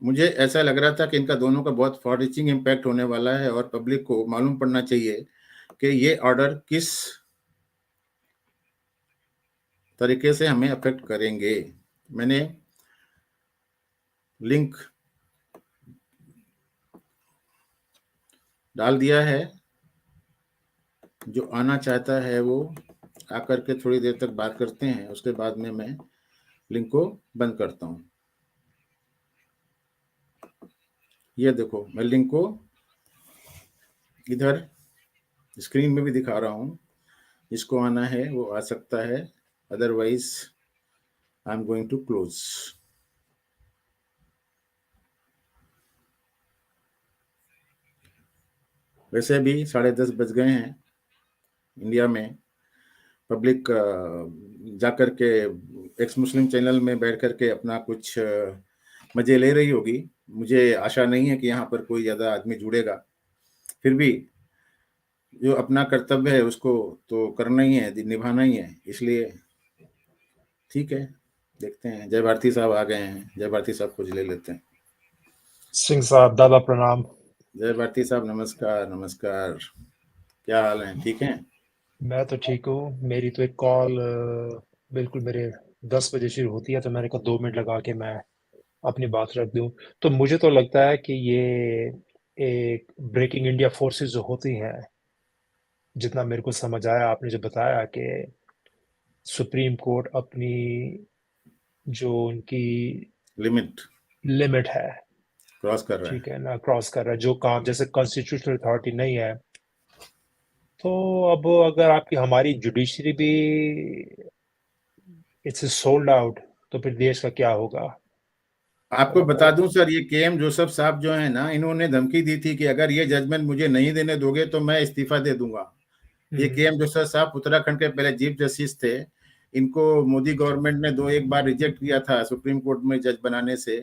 S1: मुझे ऐसा लग रहा था कि इनका दोनों का बहुत फॉर रीचिंग इम्पैक्ट होने वाला है और पब्लिक को मालूम पड़ना चाहिए कि ये ऑर्डर किस तरीके से हमें अफेक्ट करेंगे। मैंने लिंक डाल दिया है, जो आना चाहता है वो आकर के थोड़ी देर तक बात करते हैं, उसके बाद में मैं लिंक को बंद करता हूं। ये देखो, मैं लिंक को इधर स्क्रीन में भी दिखा रहा हूं, जिसको आना है वो आ सकता है, otherwise I am going to close. वैसे भी 10:30 बज गए हैं इंडिया में। पब्लिक जाकर के एक्स मुस्लिम चैनल में बैठ करके अपना कुछ मजे ले रही होगी। मुझे आशा नहीं है कि यहाँ पर कोई ज़्यादा आदमी जुड़ेगा, फिर भी जो अपना कर्तव्य है उसको तो करना ही है, निभाना ही है, इसलिए ठीक है, देखते हैं। जय भारती साहब आ गए हैं, जय भारती साहब कुछ ले लेते हैं।
S5: सिंह साहब, दादा प्रणाम।
S1: जय भारती साहब नमस्कार। नमस्कार, क्या हाल है, ठीक हैं?
S5: मैं तो ठीक हूँ। मेरी तो एक कॉल बिल्कुल मेरे 10 बजे शुरू होती है, तो मैंने कहा 2 मिनट लगा के मैं अपनी बात रख दूं। तो मुझे तो लगता है कि ये एक ब्रेकिंग इंडिया फोर्सेस जो होती हैं, जितना मेरे को समझ आया आपने जो बताया कि सुप्रीम कोर्ट अपनी जो उनकी
S1: लिमिट
S5: लिमिट है,
S1: क्रॉस कर रहा है।
S5: ठीक है ना, क्रॉस कर रहा है, जो काम जैसे कॉन्स्टिट्यूशनल अथॉरिटी नहीं है। तो अब अगर आपकी हमारी जुडिशरी भी इट्स सोल्ड आउट, तो फिर देश का क्या होगा?
S1: आपको बता
S5: और
S1: दूं सर, ये के एम जोसेफ साहब जो है ना, इन्होंने धमकी दी थी कि अगर ये जजमेंट मुझे नहीं देने दोगे तो मैं इस्तीफा दे दूंगा। ये के एम जोसेफ साहब उत्तराखंड के पहले चीफ जस्टिस थे। इनको मोदी गवर्नमेंट ने एक बार रिजेक्ट किया था सुप्रीम कोर्ट में जज बनाने से,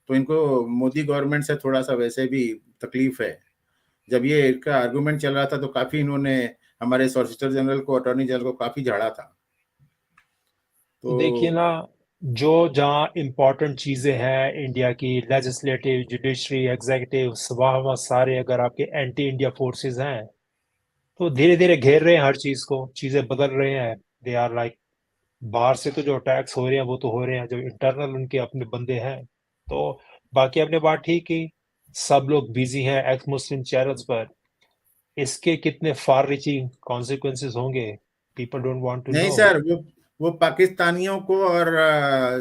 S1: तो इनको मोदी गवर्नमेंट से थोड़ा सा वैसे भी तकलीफ है। जब ये इनका आर्गुमेंट चल रहा था तो काफी इन्होंने हमारे सॉलिसिटर जनरल को, अटॉर्नी जनरल को काफी झाड़ा था।
S5: तो देखिए
S1: तो
S5: ना, जो जहाँ इम्पोर्टेंट चीजें हैं इंडिया की, लेजिस्लेटिव, जुडिशरी, एग्जीक्यूटिव, वहाँ सारे अगर आपके एंटी इंडिया फोर्सेस हैं, तो धीरे धीरे घेर रहे हैं हर चीज को, चीजें बदल रहे हैं। दे आर लाइक, बाहर से तो जो अटैक्स हो रहे हैं वो तो हो रहे हैं, जो इंटरनल उनके अपने बंदे हैं। तो बाकी आपने बात ठीक की, सब लोग बिजी हैं एक्स मुस्लिम चैनल्स पर। इसके कितने फार रीचिंग कॉन्सिक्वेंसेस होंगे, पीपल डोंट वांट टू
S1: नहीं
S5: नो।
S1: सर, वो पाकिस्तानियों को और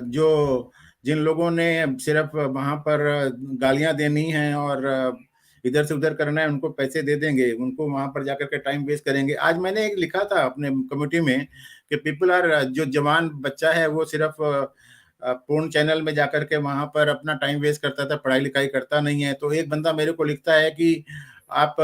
S1: जो जिन लोगों ने सिर्फ वहां पर गालियां देनी है और इधर से उधर करना है, उनको पैसे दे देंगे, उनको वहां पर जाकर के टाइम वेस्ट करेंगे। आज मैंने एक लिखा था अपने कम्युनिटी में कि पीपल आर, जो जवान बच्चा है वो सिर्फ पोर्न चैनल में जाकर के वहां पर अपना टाइम वेस्ट करता था, पढ़ाई लिखाई करता नहीं है। तो एक बंदा मेरे को लिखता है कि आप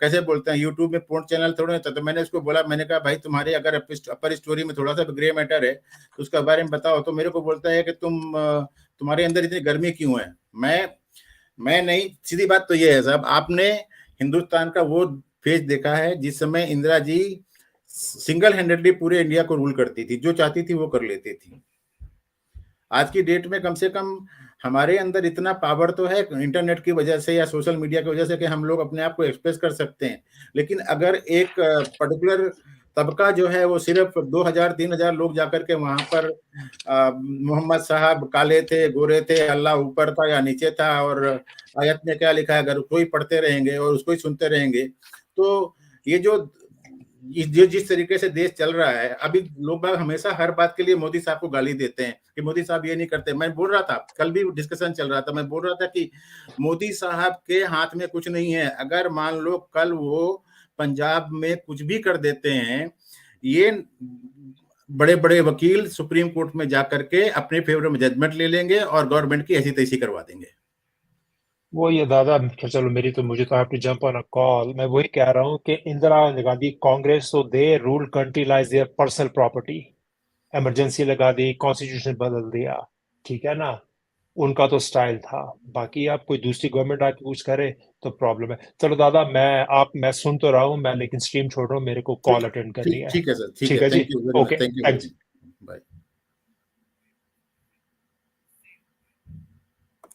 S1: कैसे बोलते हैं, यूट्यूब में पोर्न चैनल थोड़ा होता। तो मैंने उसको बोला, मैंने कहा भाई तुम्हारे अगर अपर स्टोरी में थोड़ा सा ग्रे मैटर है तो उसके बारे में बताओ। तो मेरे को बोलता है कि तुम्हारे अंदर इतनी गर्मी क्यों है। मैं नहीं, सीधी बात तो ये है साहब, आपने हिंदुस्तान का वो फेज देखा है जिस समय इंदिरा जी सिंगल हैंडेडली पूरे इंडिया को रूल करती थी, जो चाहती थी वो कर लेती थी। आज की डेट में कम से कम हमारे अंदर इतना पावर तो है इंटरनेट की वजह से या सोशल मीडिया की वजह से कि हम लोग अपने आप को एक्सप्रेस कर सकते हैं। लेकिन अगर एक पर्टिकुलर तबका जो है वो सिर्फ 2000-3000 लोग जाकर के वहां पर मोहम्मद साहब काले थे, गोरे थे, अल्लाह ऊपर था या नीचे था, और आयत में क्या लिखा है, अगर उसको ही पढ़ते रहेंगे और उसको ही सुनते रहेंगे, तो ये जो जिस तरीके से देश चल रहा है अभी, लोग बाग हमेशा हर बात के लिए मोदी साहब को गाली देते हैं कि मोदी साहब ये नहीं करते। मैं बोल रहा था, कल भी डिस्कशन चल रहा था, मैं बोल रहा था कि मोदी साहब के हाथ में कुछ नहीं है। अगर मान लो कल वो पंजाब में कुछ भी कर देते हैं, ये बड़े बड़े वकील सुप्रीम कोर्ट में जाकर के अपने फेवर में जजमेंट ले लेंगे और गवर्नमेंट की ऐसी तैसी करवा देंगे।
S5: वो ये दादा, चलो मेरी तो, मुझे तो have to jump on a call. मैं वही कह रहा हूँ कि इंदिरा गांधी कांग्रेस, तो they rule country like their personal property, emergency लगा दी, कॉन्स्टिट्यूशन बदल दिया, ठीक है ना, उनका तो स्टाइल था। बाकी आप कोई दूसरी गवर्नमेंट आके कुछ करे, तो प्रॉब्लम है। चलो दादा, मैं सुन तो रहा हूँ मैं, लेकिन स्ट्रीम छोड़ रहा हूँ, मेरे को कॉल अटेंड करनी है।
S1: ठीक है सर, ठीक
S5: ठीक
S1: है,
S5: है जी,
S1: thank you very
S5: okay,
S1: much, thank you very
S5: thanks.
S1: Much, bye.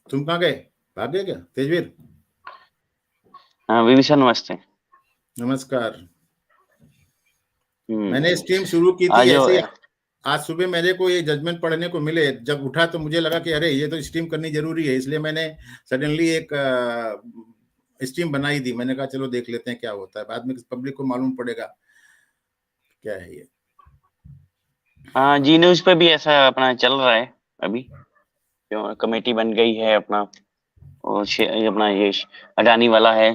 S1: तुम कहाँ गए, भाग गए क्या तेजवीर?
S6: हाँ विदिशा, नमस्ते।
S1: नमस्कार। मैंने स्ट्रीम शुरू की थी
S6: आज
S1: ऐसे ही, आज सुबह मेरे को ये जजमेंट पढ़ने को मिले, जब उठा तो मुझे लगा कि अरे ये तो स्ट्रीम करनी जरूरी है, इसलिए मैंने सडनली एक स्ट्रीम बनाई थी। मैंने कहा चलो देख लेते हैं क्या होता है, बाद में पब्लिक को मालूम पड़ेगा क्या है ये।
S6: हाँ, जी न्यूज पे भी ऐसा अपना चल रहा है अभी, जो कमेटी बन गई है अपना, और अपना ये अडानी वाला है,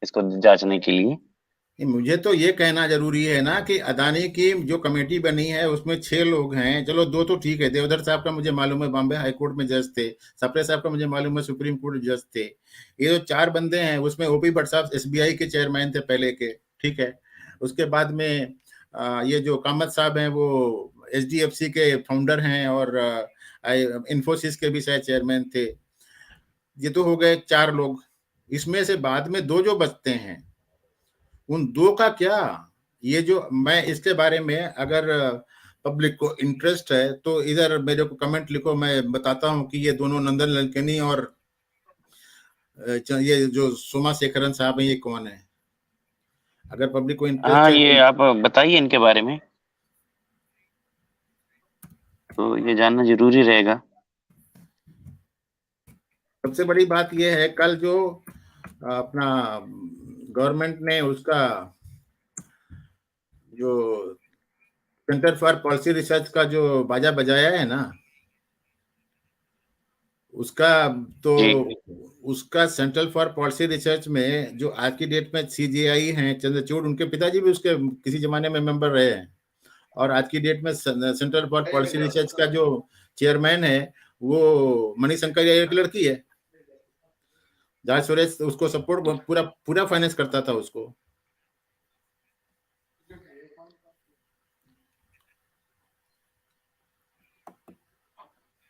S6: इसको जांचने के लिए।
S1: मुझे तो ये कहना जरूरी है ना कि अदानी की जो कमेटी बनी है उसमें 6 लोग हैं, चलो 2 तो ठीक है, देवधर साहब का मुझे मालूम है बॉम्बे हाई कोर्ट में जज थे, सप्रे साहब का मुझे मालूम है सुप्रीम कोर्ट जज थे। ये जो 4 बंदे हैं उसमें ओपी भट्ट साहब एसबीआई के चेयरमैन थे पहले के, ठीक है। उसके बाद में ये जो कामत साहब हैं वो एचडीएफसी के फाउंडर हैं, और इन्फोसिस के भी शायद चेयरमैन थे। ये तो हो गए 4 लोग। इसमें से बाद में 2 जो बचते हैं, उन 2 का क्या, ये जो मैं इसके बारे में अगर पब्लिक को इंटरेस्ट है तो इधर मेरे को कमेंट लिखो, मैं बताता हूँ कि ये दोनों नंदन ललकनी और ये जो सोमा शेखरन साहब हैं ये कौन है, अगर पब्लिक को इंटरेस्ट
S6: हाँ,
S1: है
S6: ये
S1: तो।
S6: आप बताइए इनके बारे में, तो ये जानना जरूरी रहेगा।
S1: सबसे बड़ी बात यह है, कल जो अपना गवर्नमेंट ने उसका जो सेंटर फॉर पॉलिसी रिसर्च का जो बाजा बजाया है ना, उसका तो
S6: जी
S1: उसका सेंट्रल फॉर पॉलिसी रिसर्च में जो आज की डेट में सीजीआई हैं चंद्रचूड़, उनके पिताजी भी उसके किसी जमाने में मेंबर रहे हैं, और आज की डेट में सेंट्रल फॉर पॉलिसी रिसर्च का जो चेयरमैन है वो मणिशंकर अय्यर की लड़की है। जॉर्ज सोरेस उसको सपोर्ट पूरा पूरा फाइनेंस करता था उसको।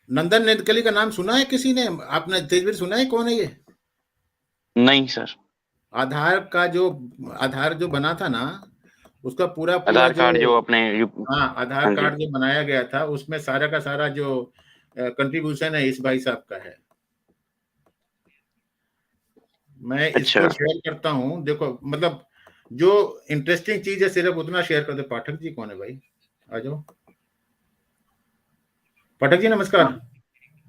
S1: नंदन निलकनी का नाम सुना है किसी ने, आपने तेजवीर सुना है, कौन है ये?
S6: नहीं सर।
S1: आधार जो बना था ना, उसका पूरा पूरा
S6: आधार
S1: जो,
S6: कार्ड जो अपने
S1: हाँ आधार
S6: हाँ जी,
S1: कार्ड जो बनाया गया था उसमें सारा का सारा जो कंट्रीब्यूशन है इस भाई साहब का है। मैं
S6: अच्छा।
S1: इसको शेयर करता हूँ, देखो मतलब जो इंटरेस्टिंग चीज है सिर्फ उतना शेयर कर दे। पाठक जी कौन है भाई, आ जाओ। पाठक जी नमस्कार।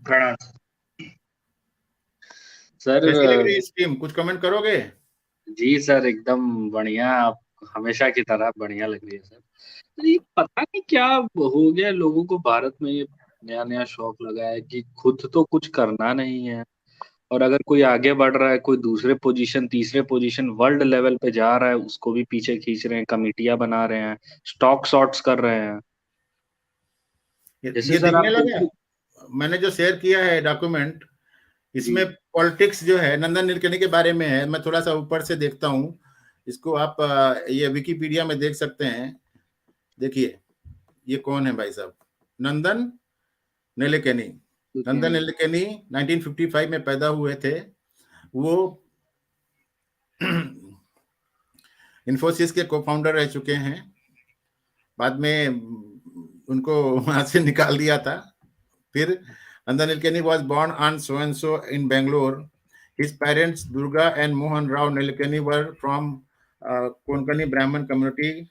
S7: प्रणाम सर।
S1: कैसी लग रही है स्कीम, कुछ कमेंट करोगे?
S7: जी सर, एकदम बढ़िया, आप हमेशा की तरह बढ़िया लग रही है सर। तो ये पता नहीं क्या हो गया लोगों को भारत में, ये नया नया शौक लगा है कि खुद तो कुछ करना नहीं है, और अगर कोई आगे बढ़ रहा है, कोई दूसरे पोजीशन तीसरे पोजीशन वर्ल्ड लेवल पे जा रहा है, उसको भी पीछे खींच रहे हैं, कमिटियां बना रहे हैं, स्टॉक शॉर्ट्स कर रहे हैं। जैसे
S1: ये
S7: सर
S1: दिखने
S7: आप
S1: लगा,
S7: देखिए।
S1: मैंने जो शेयर किया है डॉक्यूमेंट, इसमें
S7: जी
S1: पॉलिटिक्स जो है नंदन निलकनी के बारे में है। मैं थोड़ा सा ऊपर से देखता हूँ इसको, आप ये विकिपीडिया में देख सकते हैं। देखिए ये कौन है भाई साहब, नंदन निलकनी। नंदन निलकनी 1955 में पैदा हुए थे। वो इन्फोसिस के को फाउंडर रह चुके हैं, बाद में उनको वहां से निकाल दिया था। फिर नंदन निलकनी was born on so and so in Bangalore. His parents Durga and Mohan Rao Nilekani were from Konkani Brahmin community,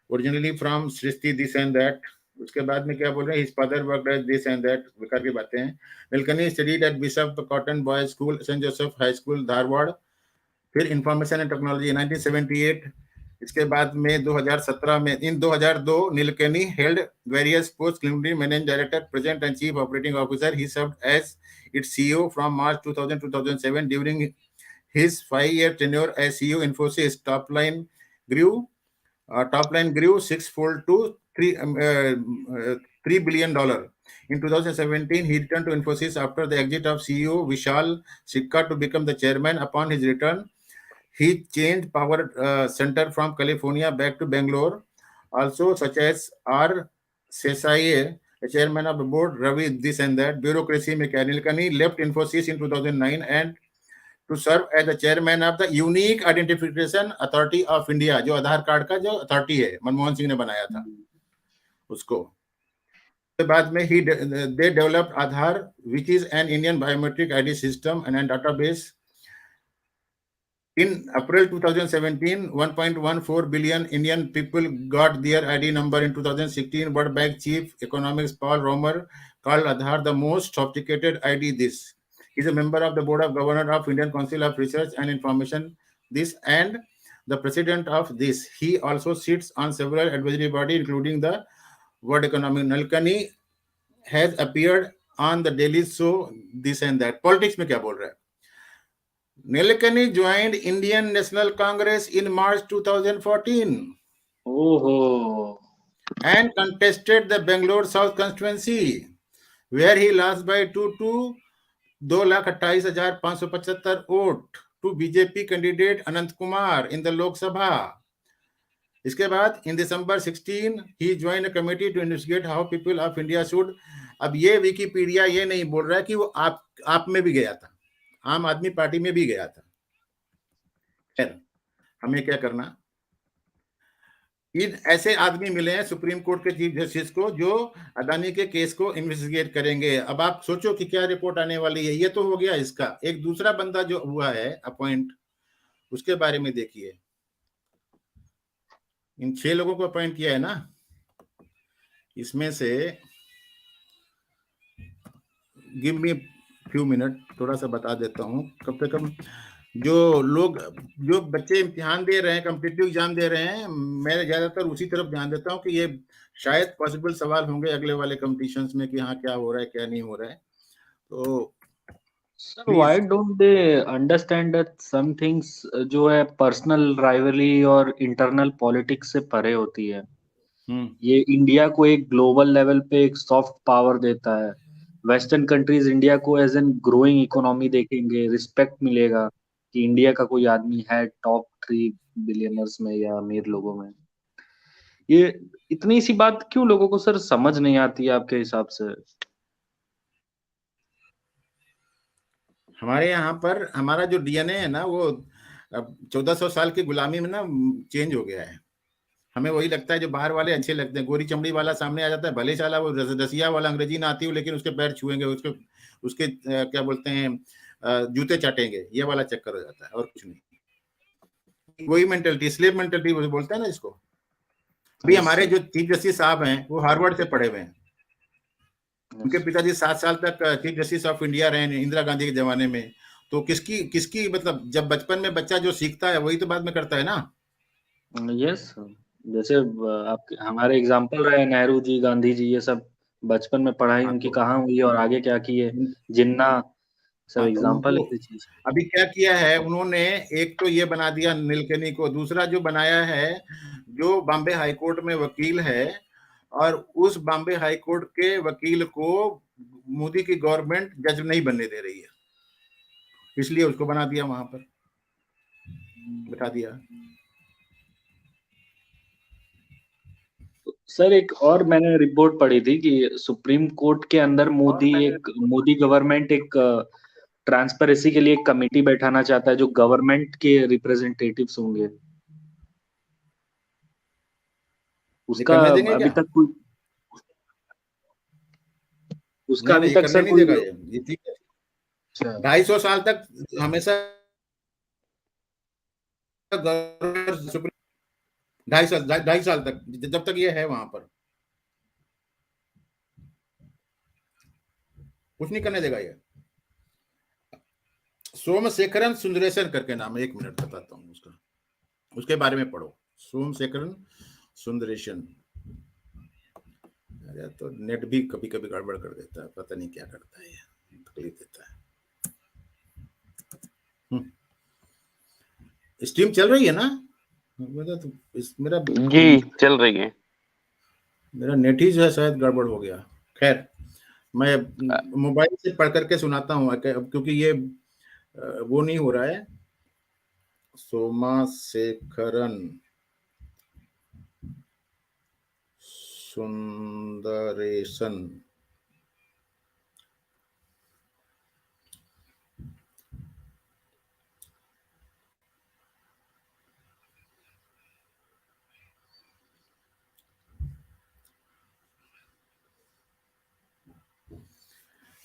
S1: originally from Srishti this and that. उसके बाद में क्या बोल रहे हैं, his father worked as this and that, बेकार की बातें हैं। निलकनी studied at Bishop Cotton Boys School, St. Joseph High School, Dharwad. फिर इंफॉर्मेशन एंड टेक्नोलॉजी 1978। इसके बाद में 2017 में, in 2002 Nilekani held various post including managing director, president and chief operating officer. He served as its CEO from March 2000 to 2007. During his 5-year tenure as CEO, Infosys top line grew sixfold to $3 billion. In 2017, he returned to Infosys after the exit of CEO Vishal Sikka to become the chairman. Upon his return, he changed power center from California back to Bangalore. Also, such as R. Sesai, the chairman of the board, Ravi, this and that, bureaucracy, Nilkani left Infosys in 2009 and to serve as the chairman of the unique identification authority of India, जो Aadhaar card का जो authority है मनमोहन सिंह ने बनाया था उसको। के बाद में ही they developed Aadhaar which is an Indian biometric ID system and database. In April 2017, 1.14 billion Indian people got their ID number. In 2016, World Bank Chief Economist Paul Romer called Aadhaar the most sophisticated ID. This is a member of the Board of Governors of Indian Council of Research and Information. This and the president of this. He also sits on several advisory bodies, including the World Economic. Nalkani has appeared on the Daily Show, this and that. Politics में क्या बोल रहा है? Nilekani joined Indian National Congress in March 2014 and contested the Bangalore South constituency, where he lost by 2,28,575 votes to BJP candidate Anant Kumar in the Lok Sabha. इसके बाद in December 16 he joined a committee to investigate how people of India should. अब ये Wikipedia ये नहीं बोल रहा है कि वो आप में भी गया था, आम आदमी पार्टी में भी गया था। खैर, हमें क्या करना, इन ऐसे आदमी मिले हैं सुप्रीम कोर्ट के चीफ जस्टिस को जो अदानी के केस को इन्वेस्टिगेट करेंगे। अब आप सोचो कि क्या रिपोर्ट आने वाली है। ये तो हो गया इसका। एक दूसरा बंदा जो हुआ है अपॉइंट, उसके बारे में देखिए। इन 6 लोगों को अपॉइंट किया है ना, इसमें से गिव मी फ्यू मिनट, थोड़ा सा बता देता हूँ। कम से कम जो बच्चे इम्तिहान दे रहे हैं, कॉम्पिटिटिव एग्जाम दे रहे हैं, मैं ज्यादातर उसी तरफ ध्यान देता हूँ कि ये शायद पॉसिबल सवाल होंगे अगले वाले कॉम्पिटिशन्स में कि हाँ क्या हो रहा है क्या नहीं हो रहा है। तो
S7: sir why don't they understand that some things जो है पर्सनल राइवली और इंटरनल पॉलिटिक्स से परे होती है। ये इंडिया को एक ग्लोबल लेवल पे एक सॉफ्ट पावर देता है। वेस्टर्न कंट्रीज इंडिया को एज एन ग्रोइंग इकोनॉमी देखेंगे, रिस्पेक्ट मिलेगा कि इंडिया का कोई आदमी है टॉप 3 बिलियनर्स में या अमीर लोगों में। ये इतनी सी बात क्यों लोगों को सर समझ नहीं आती है आपके हिसाब से?
S1: हमारे यहाँ पर हमारा जो डीएनए है ना, वो अब 1400 साल की गुलामी में ना चेंज हो गया है। हमें वही लगता है जो बाहर वाले अच्छे लगते हैं। गोरी चमड़ी वाला सामने आ जाता है, भले साला वो रसिया वाला अंग्रेजी ना आती हो, लेकिन उसके पैर छुएंगे, उसके क्या बोलते हैं जूते चाटेंगे, ये वाला चक्कर हो जाता है और कुछ नहीं। वही मेंटेलिटी, स्लेव मेंटेलिटी बोलते हैं ना इसको। अभी हमारे जो चीफ जस्टिस साहब हैं वो हार्वर्ड से पढ़े हुए हैं। उनके पिताजी 7 साल तक चीफ जस्टिस ऑफ इंडिया रहे इंदिरा गांधी के जमाने में। तो किसकी मतलब जब बचपन में बच्चा जो सीखता है वही तो बाद में करता है ना।
S7: यस, जैसे आप हमारे एग्जाम्पल रहे नेहरू जी, गांधी जी, ये सब बचपन में पढ़ाई उनकी कहाँ हुई और आगे क्या किए, जिन्ना सब एग्जाम्पल है चीज।
S1: अभी क्या किया है उन्होंने, एक तो ये बना दिया नीलकनी को, दूसरा जो बनाया है जो बॉम्बे हाई कोर्ट में वकील है, और उस बॉम्बे हाई कोर्ट के वकील को मोदी की गवर्नमेंट जज नहीं बनने दे रही है, इसलिए उसको बना दिया, वहां पर बिठा दिया।
S7: सर एक और मैंने रिपोर्ट पढ़ी थी कि सुप्रीम कोर्ट के अंदर मोदी गवर्नमेंट एक ट्रांसपेरेंसी के लिए एक कमेटी बैठाना चाहता है जो गवर्नमेंट के रिप्रेजेंटेटिव्स होंगे। उसका अभी तक कोई अभी तक सर कोई
S1: 250 साल तक हमेशा 2.5 साल तक जब तक ये है वहां पर कुछ नहीं करने देगा ये। सोमशेखरन सुंदरेशन करके नाम है, 1 मिनट बताता हूँ उसका, उसके बारे में पढ़ो। सोमशेखरन सुंदरेशन। अरे तो नेट भी कभी कभी गड़बड़ कर देता है, पता नहीं क्या करता है, तकलीफ देता है। स्ट्रीम चल रही है ना? तो मेरा
S6: जी चल रही है।
S1: मेरा नेट ही जो है शायद गड़बड़ हो गया। खैर, मैं मोबाइल से पढ़ करके सुनाता हूँ क्योंकि ये वो नहीं हो रहा है। सोमशेखरन सुंदरेशन,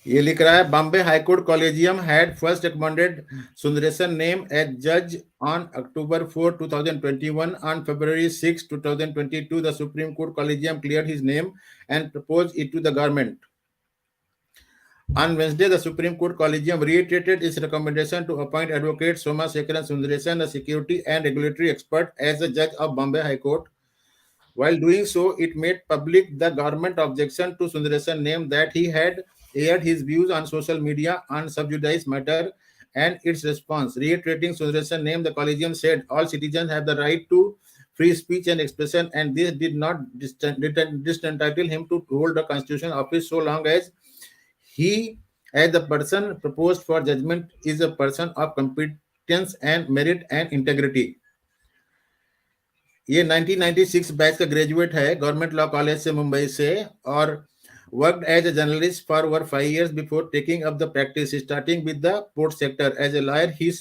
S1: ये लिख रहा है, Bombay high court collegium had first recommended Sundaresan name as जज on October 4, 2021. On February 6, 2022, the Supreme Court collegium cleared his name and proposed it to the government. On Wednesday, the Supreme Court collegium reiterated its recommendation to appoint Advocate Somasekaran Sundaresan, a security and regulatory expert, as the judge of Bombay High Court. While doing so, it made public the government objection to Sundaresan's name that he had aired his views on social media on sub judice matter and its response. Reiterating Sundaresan's name, the collegium said all citizens have the right to free speech and expression, and this did not disentitle him to hold the constitutional office so long as he, as the person proposed for judgment, is a person of competence and merit and integrity. ये 1996 batch का graduate है government law college से मुंबई से और worked as a journalist for over 5 years before taking up the practice, starting with the port sector. As a lawyer, he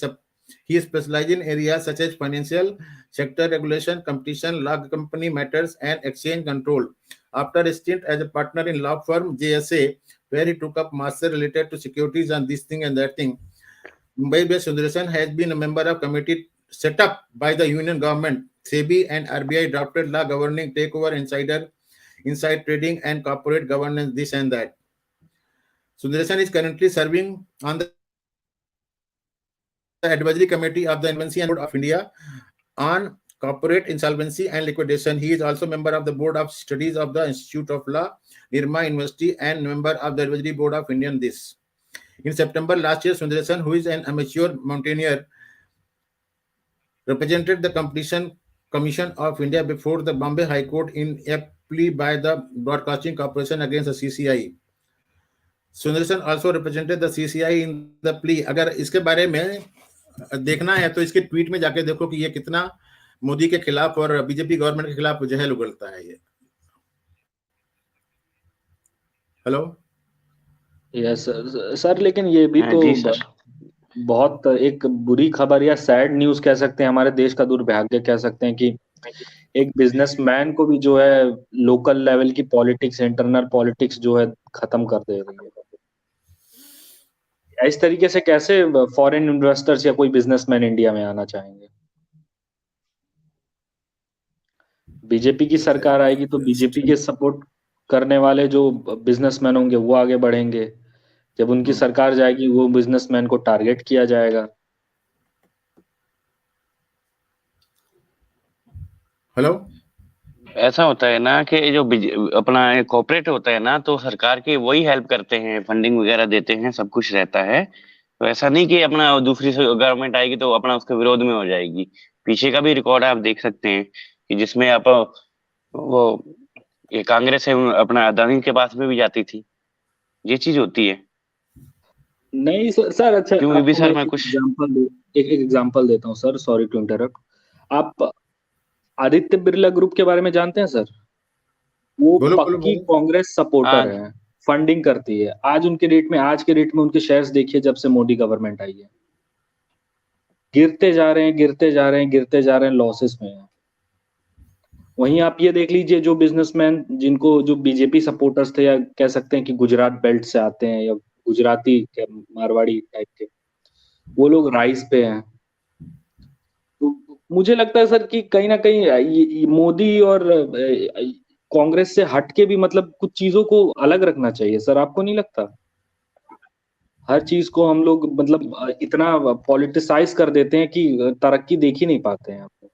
S1: specialized in areas such as financial sector regulation, competition, law, company matters, and exchange control. After a stint as a partner in law firm JSA, where he took up master related to securities and this thing and that thing, Mumbai-based Sundaresan has been a member of committee set up by the union government. SEBI and RBI drafted law governing takeover, inside trading, and corporate governance, this and that. Sundaresan is currently serving on the advisory committee of the Insolvency and Board of India on corporate insolvency and liquidation. He is also member of the Board of Studies of the Institute of Law, Nirma University, and member of the advisory board of Indian this. In September last year, Sundaresan, who is an amateur mountaineer, represented the Competition Commission of India before the Bombay High Court in a plea by the Broadcasting Corporation against the CCI. Sundaresan also represented the CCI in the plea. अगर इसके बारे में देखना है तो इसके tweet में जाके देखो कि ये कितना मोदी के खिलाफ और बीजेपी गवर्नमेंट के खिलाफ जहल उगलता है ये. हेलो.
S7: यस सर, लेकिन ये भी तो बहुत एक बुरी खबर या सैड न्यूज कह सकते हैं, हमारे देश का दुर्भाग्य कह सकते हैं कि एक बिजनेसमैन को भी जो है लोकल लेवल की पॉलिटिक्स, इंटरनल पॉलिटिक्स जो है खत्म कर दे रही है. इस तरीके से कैसे फॉरेन इन्वेस्टर्स या कोई बिजनेसमैन इंडिया में आना चाहेंगे? बीजेपी की सरकार आएगी तो बीजेपी के सपोर्ट करने वाले जो बिजनेसमैन होंगे वो आगे बढ़ेंगे. जब उनकी सरकार जाएगी वो बिजनेसमैन को टारगेट किया जाएगा.
S1: हेलो.
S6: ऐसा होता है ना कि जो अपना कॉर्पोरेट होता है ना, तो सरकार की वही हेल्प करते हैं, फंडिंग वगैरह देते हैं, सब कुछ रहता है. तो ऐसा नहीं कि अपना दूसरी गवर्नमेंट आएगी तो अपना उसके विरोध में हो जाएगी. पीछे का भी रिकॉर्ड आप देख सकते हैं कि जिसमें आप वो ये कांग्रेस है अपना अदानी के पास में भी जाती थी. ये चीज होती है.
S7: नहीं सर अच्छा,
S6: क्यों भी सर, मैं कुछ
S7: एक एग्जांपल देता हूँ सर, सॉरी टू इंटरप्ट. आप आदित्य बिरला ग्रुप के बारे में जानते हैं सर? वो पक्की कांग्रेस सपोर्टर है, फंडिंग करती है. आज के रेट में उनके शेयर्स देखिए जब से मोदी गवर्नमेंट आई है, गिरते जा रहे हैं, लॉसेस में है. वहीं आप ये देख लीजिए जो बिजनेसमैन जो बीजेपी सपोर्टर्स थे, या कह सकते हैं कि गुजरात बेल्ट से आते हैं या गुजराती मारवाड़ी टाइप के, वो लोग राइस पे हैं. तो मुझे लगता है सर कि कहीं ना कहीं मोदी और कांग्रेस से हटके भी मतलब कुछ चीजों को अलग रखना चाहिए सर. आपको नहीं लगता? हर चीज को हम लोग मतलब इतना पॉलिटिसाइज कर देते हैं कि तरक्की देख ही नहीं पाते हैं. आपको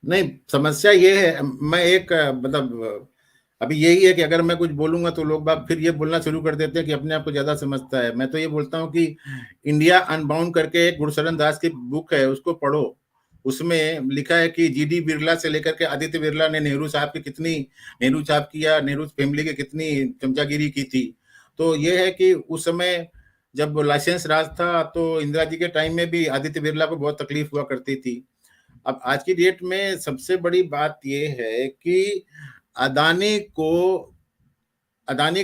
S1: नहीं, समस्या ये है, मैं एक मतलब अभी यही है कि अगर मैं कुछ बोलूंगा तो लोग बाग फिर ये बोलना शुरू कर देते हैं कि अपने आप को ज्यादा समझता है. मैं तो ये बोलता हूँ कि इंडिया अनबाउंड करके एक गुरशरण दास की बुक है, उसको पढ़ो. उसमें लिखा है कि जीडी बिरला से लेकर के आदित्य बिरला ने नेहरू साहब की या नेहरू फैमिली की कितनी चमचागिरी की थी. तो ये है कि उस समय जब लाइसेंस राज था तो इंदिरा जी के टाइम में भी आदित्य बिरला को बहुत तकलीफ हुआ करती थी. अब आज की डेट में सबसे बड़ी बात यह है कि अदानी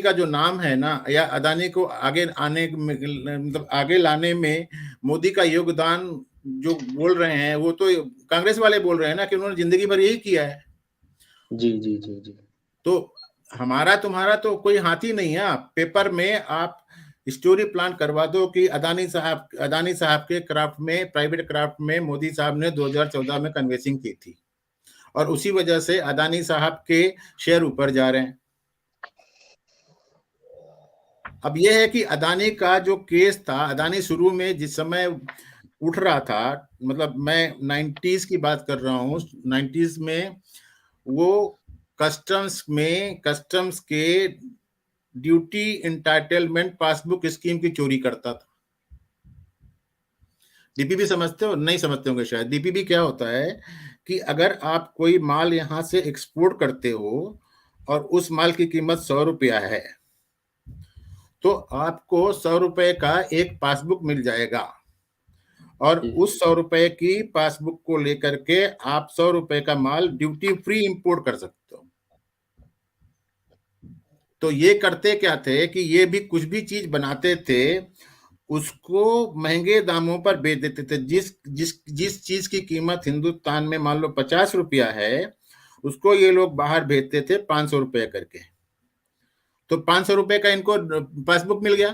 S1: का जो नाम है ना, या अदानी को आगे आगे लाने में मोदी का योगदान जो बोल रहे हैं वो तो कांग्रेस वाले बोल रहे हैं ना कि उन्होंने जिंदगी भर यही किया है.
S7: जी.
S1: तो हमारा तुम्हारा तो कोई हाथ ही नहीं है। आप पेपर में आप स्टोरी प्लान करवा दो कि अदानी साहब के क्राफ्ट में, प्राइवेट क्राफ्ट में मोदी साहब ने 2014 में कन्वेंसिंग की थी और उसी वजह से अदानी साहब के शेयर ऊपर जा रहे हैं। अब यह है कि अदानी का जो केस था, अदानी शुरू में जिस समय उठ रहा था, मतलब मैं 90s की बात कर रहा हूँ, 90s में वो कस्टम्स के ड्यूटी इंटाइटलमेंट पासबुक स्कीम की चोरी करता था। डीपीबी समझते हो? नहीं समझते होंगे शायद। डीपीबी क्या होता है कि अगर आप कोई माल यहां से एक्सपोर्ट करते हो और उस माल की कीमत 100 रुपया है, तो आपको 100 रुपए का एक पासबुक मिल जाएगा और उस 100 रुपए की पासबुक को लेकर के आप 100 रुपए का माल ड्यूटी फ्री इंपोर्ट कर सकते हो। तो ये करते क्या थे कि ये भी कुछ भी चीज बनाते थे उसको महंगे दामों पर बेच देते थे। जिस चीज की कीमत हिंदुस्तान में मान लो 50 रुपया है, उसको ये लोग बाहर भेजते थे 500 रुपए करके। तो 500 रुपए का इनको पासबुक मिल गया।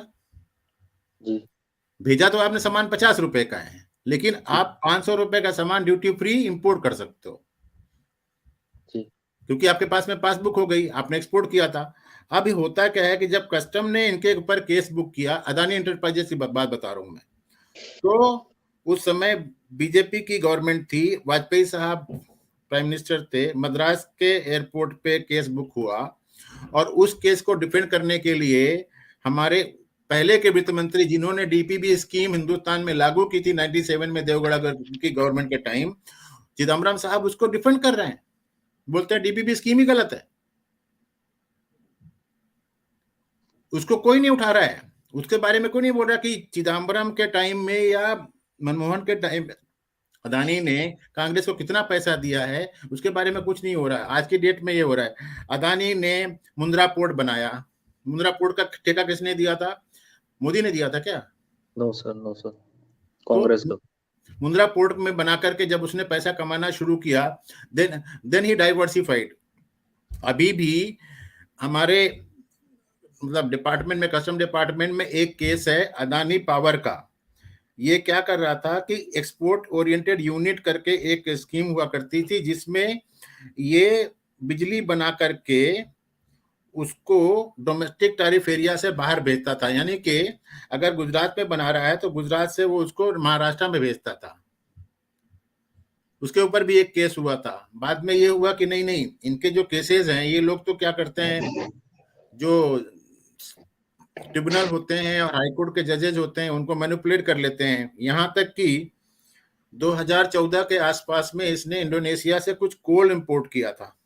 S1: भेजा तो आपने सामान 50 रुपए का है, लेकिन आप 500 रुपए का सामान ड्यूटी फ्री इंपोर्ट कर सकते हो क्योंकि आपके पास में पासबुक हो गई, आपने एक्सपोर्ट किया था। अभी होता क्या है कि जब कस्टम ने इनके ऊपर केस बुक किया, अदानी एंटरप्राइजेस की बात बता रहा हूं मैं, तो उस समय बीजेपी की गवर्नमेंट थी, वाजपेयी साहब प्राइम मिनिस्टर थे, मद्रास के एयरपोर्ट पे केस बुक हुआ और उस केस को डिफेंड करने के लिए हमारे पहले के वित्त मंत्री जिन्होंने डीपीबी स्कीम हिंदुस्तान में लागू की थी 97 में देवगढ़ की गवर्नमेंट के टाइम, चिदम्बरम साहब उसको डिफेंड कर रहे हैं, बोलते हैं डीपीबी स्कीम ही गलत है, उसको कोई नहीं उठा रहा है, उसके बारे में कोई नहीं बोल रहा कि चिदम्बरम के टाइम में या मनमोहन के टाइम अदानी ने कांग्रेस को कितना पैसा दिया है, उसके बारे में कुछ नहीं हो रहा है। आज की डेट में ये हो रहा है। अदानी ने मुंद्रा पोर्ट बनाया, मुंद्रा पोर्ट का ठेका किसने दिया था? मोदी ने दिया था क्या?
S7: नो सर, कांग्रेस का।
S1: मुंद्रा पोर्ट में बना करके जब उसने पैसा कमाना शुरू किया, देन ही डाइवर्सिफाइड। अभी भी हमारे मतलब डिपार्टमेंट में, कस्टम डिपार्टमेंट में एक केस है अदानी पावर का। ये क्या कर रहा था कि एक्सपोर्ट ओरिएंटेड यूनिट करके एक स्कीम हुआ करती थी जिसमें ये बिजली बना करके उसको डोमेस्टिक टैरिफ एरिया से बाहर भेजता था, यानी कि अगर गुजरात में बना रहा है तो गुजरात से वो उसको महाराष्ट्र में भेजता था। उसके ऊपर भी एक केस हुआ था। बाद में ये हुआ कि नहीं, इनके जो केसेस हैं, ये लोग तो क्या करते हैं, जो ट्रिब्यूनल होते हैं और हाईकोर्ट के जजेज होते हैं उनको मैनिपुलेट कर लेते हैं। यहां तक कि 2014 के आसपास में इसने इंडोनेशिया से कुछ कोल इंपोर्ट किया था।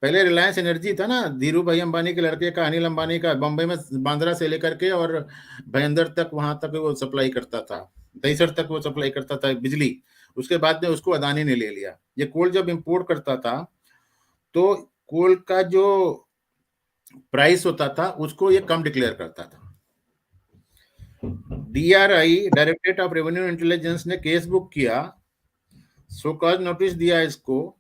S1: पहले रिलायंस एनर्जी था ना, धीरू भाई अंबानी के लड़के का, अनिल अंबानी का, बम्बई में बांद्रा से लेकर के और भयंदर तक वहां तक वो सप्लाई करता था, दहीसर तक वो सप्लाई करता था बिजली। उसके बाद में उसको अदानी ने ले लिया। ये कोल जब इंपोर्ट करता था तो कोल का जो प्राइस होता था उसको ये कम डिक्लेयर करता था। DRI, directorate of revenue intelligence ने केस बुक किया, शोकॉज नोटिस दिया इसको।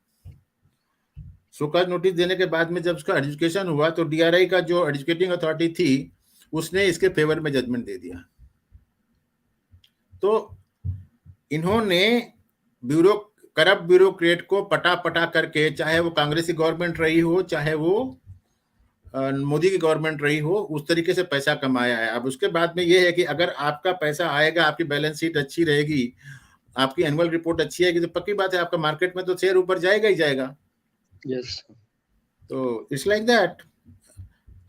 S1: शोकॉज नोटिस देने के बाद में जब उसका एजुकेशन हुआ तो डीआरआई का जो एजुकेटिंग अथॉरिटी थी उसने इसके फेवर में जजमेंट दे दिया। तो इन्होंने करप्ट ब्यूरोक्रेट को पटा पटा करके, चाहे वो कांग्रेस की गवर्नमेंट रही हो चाहे वो मोदी की गवर्नमेंट रही हो, उस तरीके से पैसा कमाया है। अब उसके बाद में ये है कि अगर आपका पैसा आएगा, आपकी बैलेंस शीट अच्छी रहेगी, आपकी एनुअल रिपोर्ट अच्छी आएगी, तो पक्की बात है आपका मार्केट में तो शेयर ऊपर जाएगा ही जाएगा।
S7: यस।
S1: तो इट्स लाइक दैट।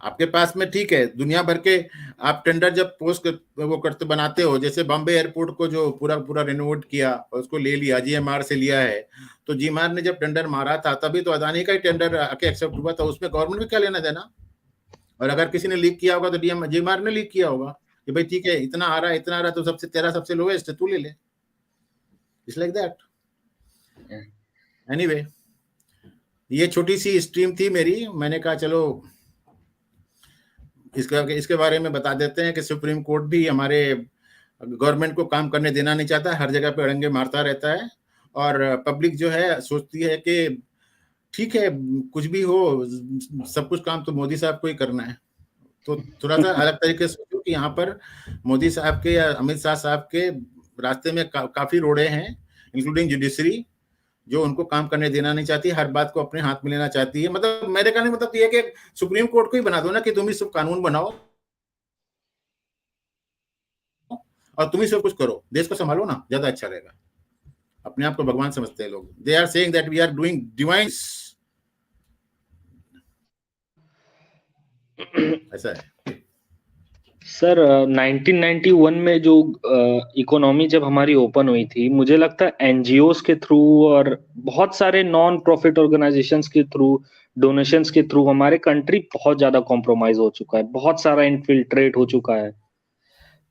S1: आपके पास में ठीक है, दुनिया भर के आप टेंडर जब पोस्ट वो करते बनाते हो, जैसे बॉम्बे एयरपोर्ट को जो पूरा रेनोवेट किया और उसको ले लिया, जीएमआर से लिया है, तो जीएमआर ने जब टेंडर मारा था तभी तो अदानी का ही टेंडर आके एक्सेप्ट हुआ था, उसमें गवर्नमेंट भी क्या लेना देना। और अगर किसी ने लीक किया होगा तो जीएमआर ने लीक किया होगा कि भाई ठीक है, इतना आ रहा है तो तेरा सबसे लोएस्ट है, तू ले ले। It's like that. एनीवे, ये छोटी सी स्ट्रीम थी मेरी, मैंने कहा चलो इसके बारे में बता देते हैं कि सुप्रीम कोर्ट भी हमारे गवर्नमेंट को काम करने देना नहीं चाहता, हर जगह पे अड़ंगे मारता रहता है और पब्लिक जो है सोचती है कि ठीक है, कुछ भी हो, सब कुछ काम तो मोदी साहब को ही करना है। तो थोड़ा सा अलग तरीके से सोचो कि यहाँ पर मोदी साहब के या अमित शाह साहब के रास्ते में काफी रोड़े हैं, इंक्लूडिंग जुडिशरी, जो उनको काम करने देना नहीं चाहती, हर बात को अपने हाथ में लेना चाहती है। मतलब मेरे कहने मतलब ये है कि सुप्रीम कोर्ट को ही बना दो ना, कि तुम ही सब कानून बनाओ और तुम ही सब कुछ करो, देश को संभालो ना, ज्यादा अच्छा रहेगा। अपने आप को भगवान समझते हैं लोग। They are saying that we are doing divine, ऐसा है।
S7: सर 1991 में जो इकोनॉमी जब हमारी ओपन हुई थी, मुझे लगता है एनजीओस के थ्रू और बहुत सारे नॉन प्रॉफिट ऑर्गेनाइजेशंस के थ्रू, डोनेशंस के थ्रू हमारे कंट्री बहुत ज्यादा कॉम्प्रोमाइज हो चुका है, बहुत सारा इन्फिल्ट्रेट हो चुका है।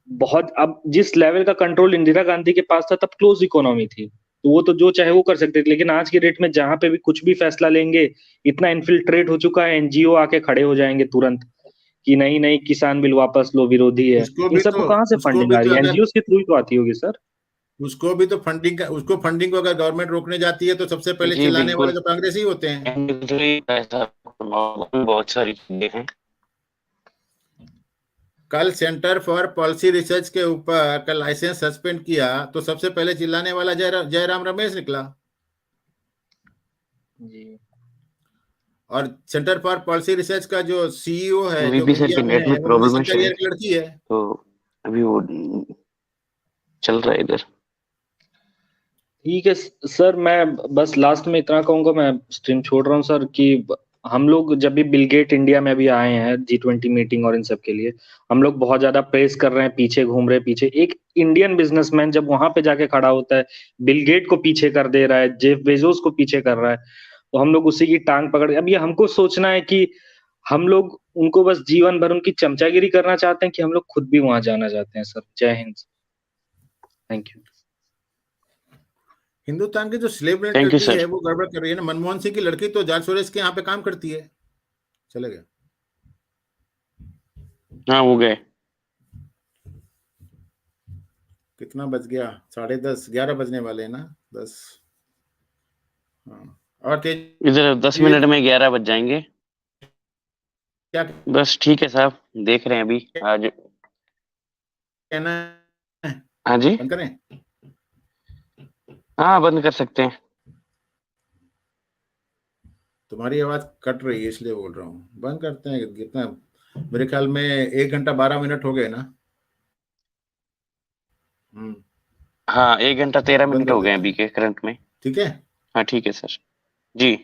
S7: बहुत, अब जिस लेवल का कंट्रोल इंदिरा गांधी के पास था तब क्लोज इकोनॉमी थी, तो वो तो जो चाहे वो कर सकते थे, लेकिन आज के डेट में जहां पे भी कुछ भी फैसला लेंगे, इतना इन्फिल्ट्रेट हो चुका है, एनजीओ आके खड़े हो जाएंगे तुरंत कि नहीं नहीं किसान बिल वापस लो, विरोधी है। इन सबको कहाँ से फंडिंग आ रही है? एनजीओ के थ्रू ही तो आती होगी सर।
S1: उसको भी तो फंडिंग का, उसको फंडिंग को अगर गवर्नमेंट रोकने जाती है तो सबसे पहले
S6: जी
S1: चिल्लाने
S6: बिल्कुल,
S1: वाले तो कांग्रेस ही होते हैं।
S6: ऐसा बहुत सारी चीजें हैं।
S1: कल सेंटर फॉर पॉलिसी रिसर्च के ऊपर कल लाइसेंस सस्पेंड किया तो सबसे पहले चिल्लाने वाला जयराम रमेश निकला।
S7: जी
S1: और सेंटर फॉर पॉलिसी रिसर्च का जो सीईओ है, जो
S6: वीपी सर
S1: इंडिया
S6: के
S1: में
S6: नेट
S1: है,
S6: में
S1: वो
S6: प्रॉब्लम है
S1: मनीषा
S6: शायद,
S1: की लड़की है।
S6: तो अभी वो चल रहा है इधर।
S7: ठीक है सर, मैं बस लास्ट में इतना कहूंगा, मैं स्ट्रीम छोड़ रहा हूँ सर, कि हम लोग जब भी बिल गेट इंडिया में अभी आए हैं G20 मीटिंग और इन सब के लिए, हम लोग बहुत ज्यादा प्रेस कर रहे हैं, पीछे घूम रहे हैं पीछे। एक इंडियन बिजनेसमैन जब वहां पे जाके खड़ा होता है, बिल गेट को पीछे कर दे रहा है, जेफ बेजोस को पीछे कर रहा है, तो हम लोग उसी की टांग पकड़, अब ये हमको सोचना है कि हम लोग उनको बस जीवन भर उनकी चमचागिरी करना चाहते हैं कि हम लोग खुद भी वहां जाना चाहते हैं सर। जय हिंद, थैंक यू।
S1: हिंदुस्तान की जो slave
S6: thank you
S1: mentality
S6: sir.
S1: है वो गड़बड़ कर रही है ना। मनमोहन सिंह की लड़की तो जॉर्ज सोरेस के यहाँ पे काम करती है। चले गए।
S6: हाँ वो गए।
S1: कितना बज गया? 10:30, 11 बजने वाले हैं ना, 10। हाँ, और
S6: इधर 10 मिनट में 11 बज जाएंगे।
S1: क्या
S6: बस ठीक है साहब, देख रहे हैं अभी आज।
S1: कहना है?
S6: हाँ जी,
S1: बंद करें?
S6: हाँ बंद कर सकते हैं।
S1: तुम्हारी आवाज कट रही है इसलिए बोल रहा हूँ, बंद करते हैं। कितना, मेरे ख्याल में 1 घंटा 12 मिनट हो गए ना।
S6: हाँ 1 घंटा 13
S1: बंद
S6: मिनट
S1: कर
S6: हो गए
S1: देते
S6: अभी
S1: हैं,
S6: के करंट में।
S1: ठीक है।
S6: हाँ ठीक है सर जी।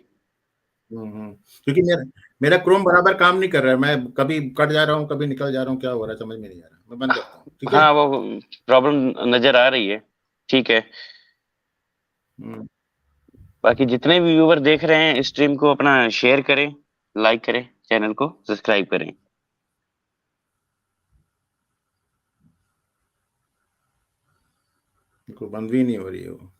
S1: क्योंकि मेरा मेरा क्रोम बराबर काम नहीं कर रहा है, मैं कभी कट जा रहा हूँ, कभी निकल जा रहा हूँ, क्या हो रहा है समझ में नहीं आ रहा। मैं बंद करता हूँ, ठीक है।
S6: हाँ वो प्रॉब्लम नजर आ रही है, ठीक है। बाकी जितने भी व्यूवर देख रहे हैं स्ट्रीम को, अपना शेयर करें, लाइक करें, चैनल को सब्सक्राइब करें।
S1: बंद भी नहीं हो रही है वो।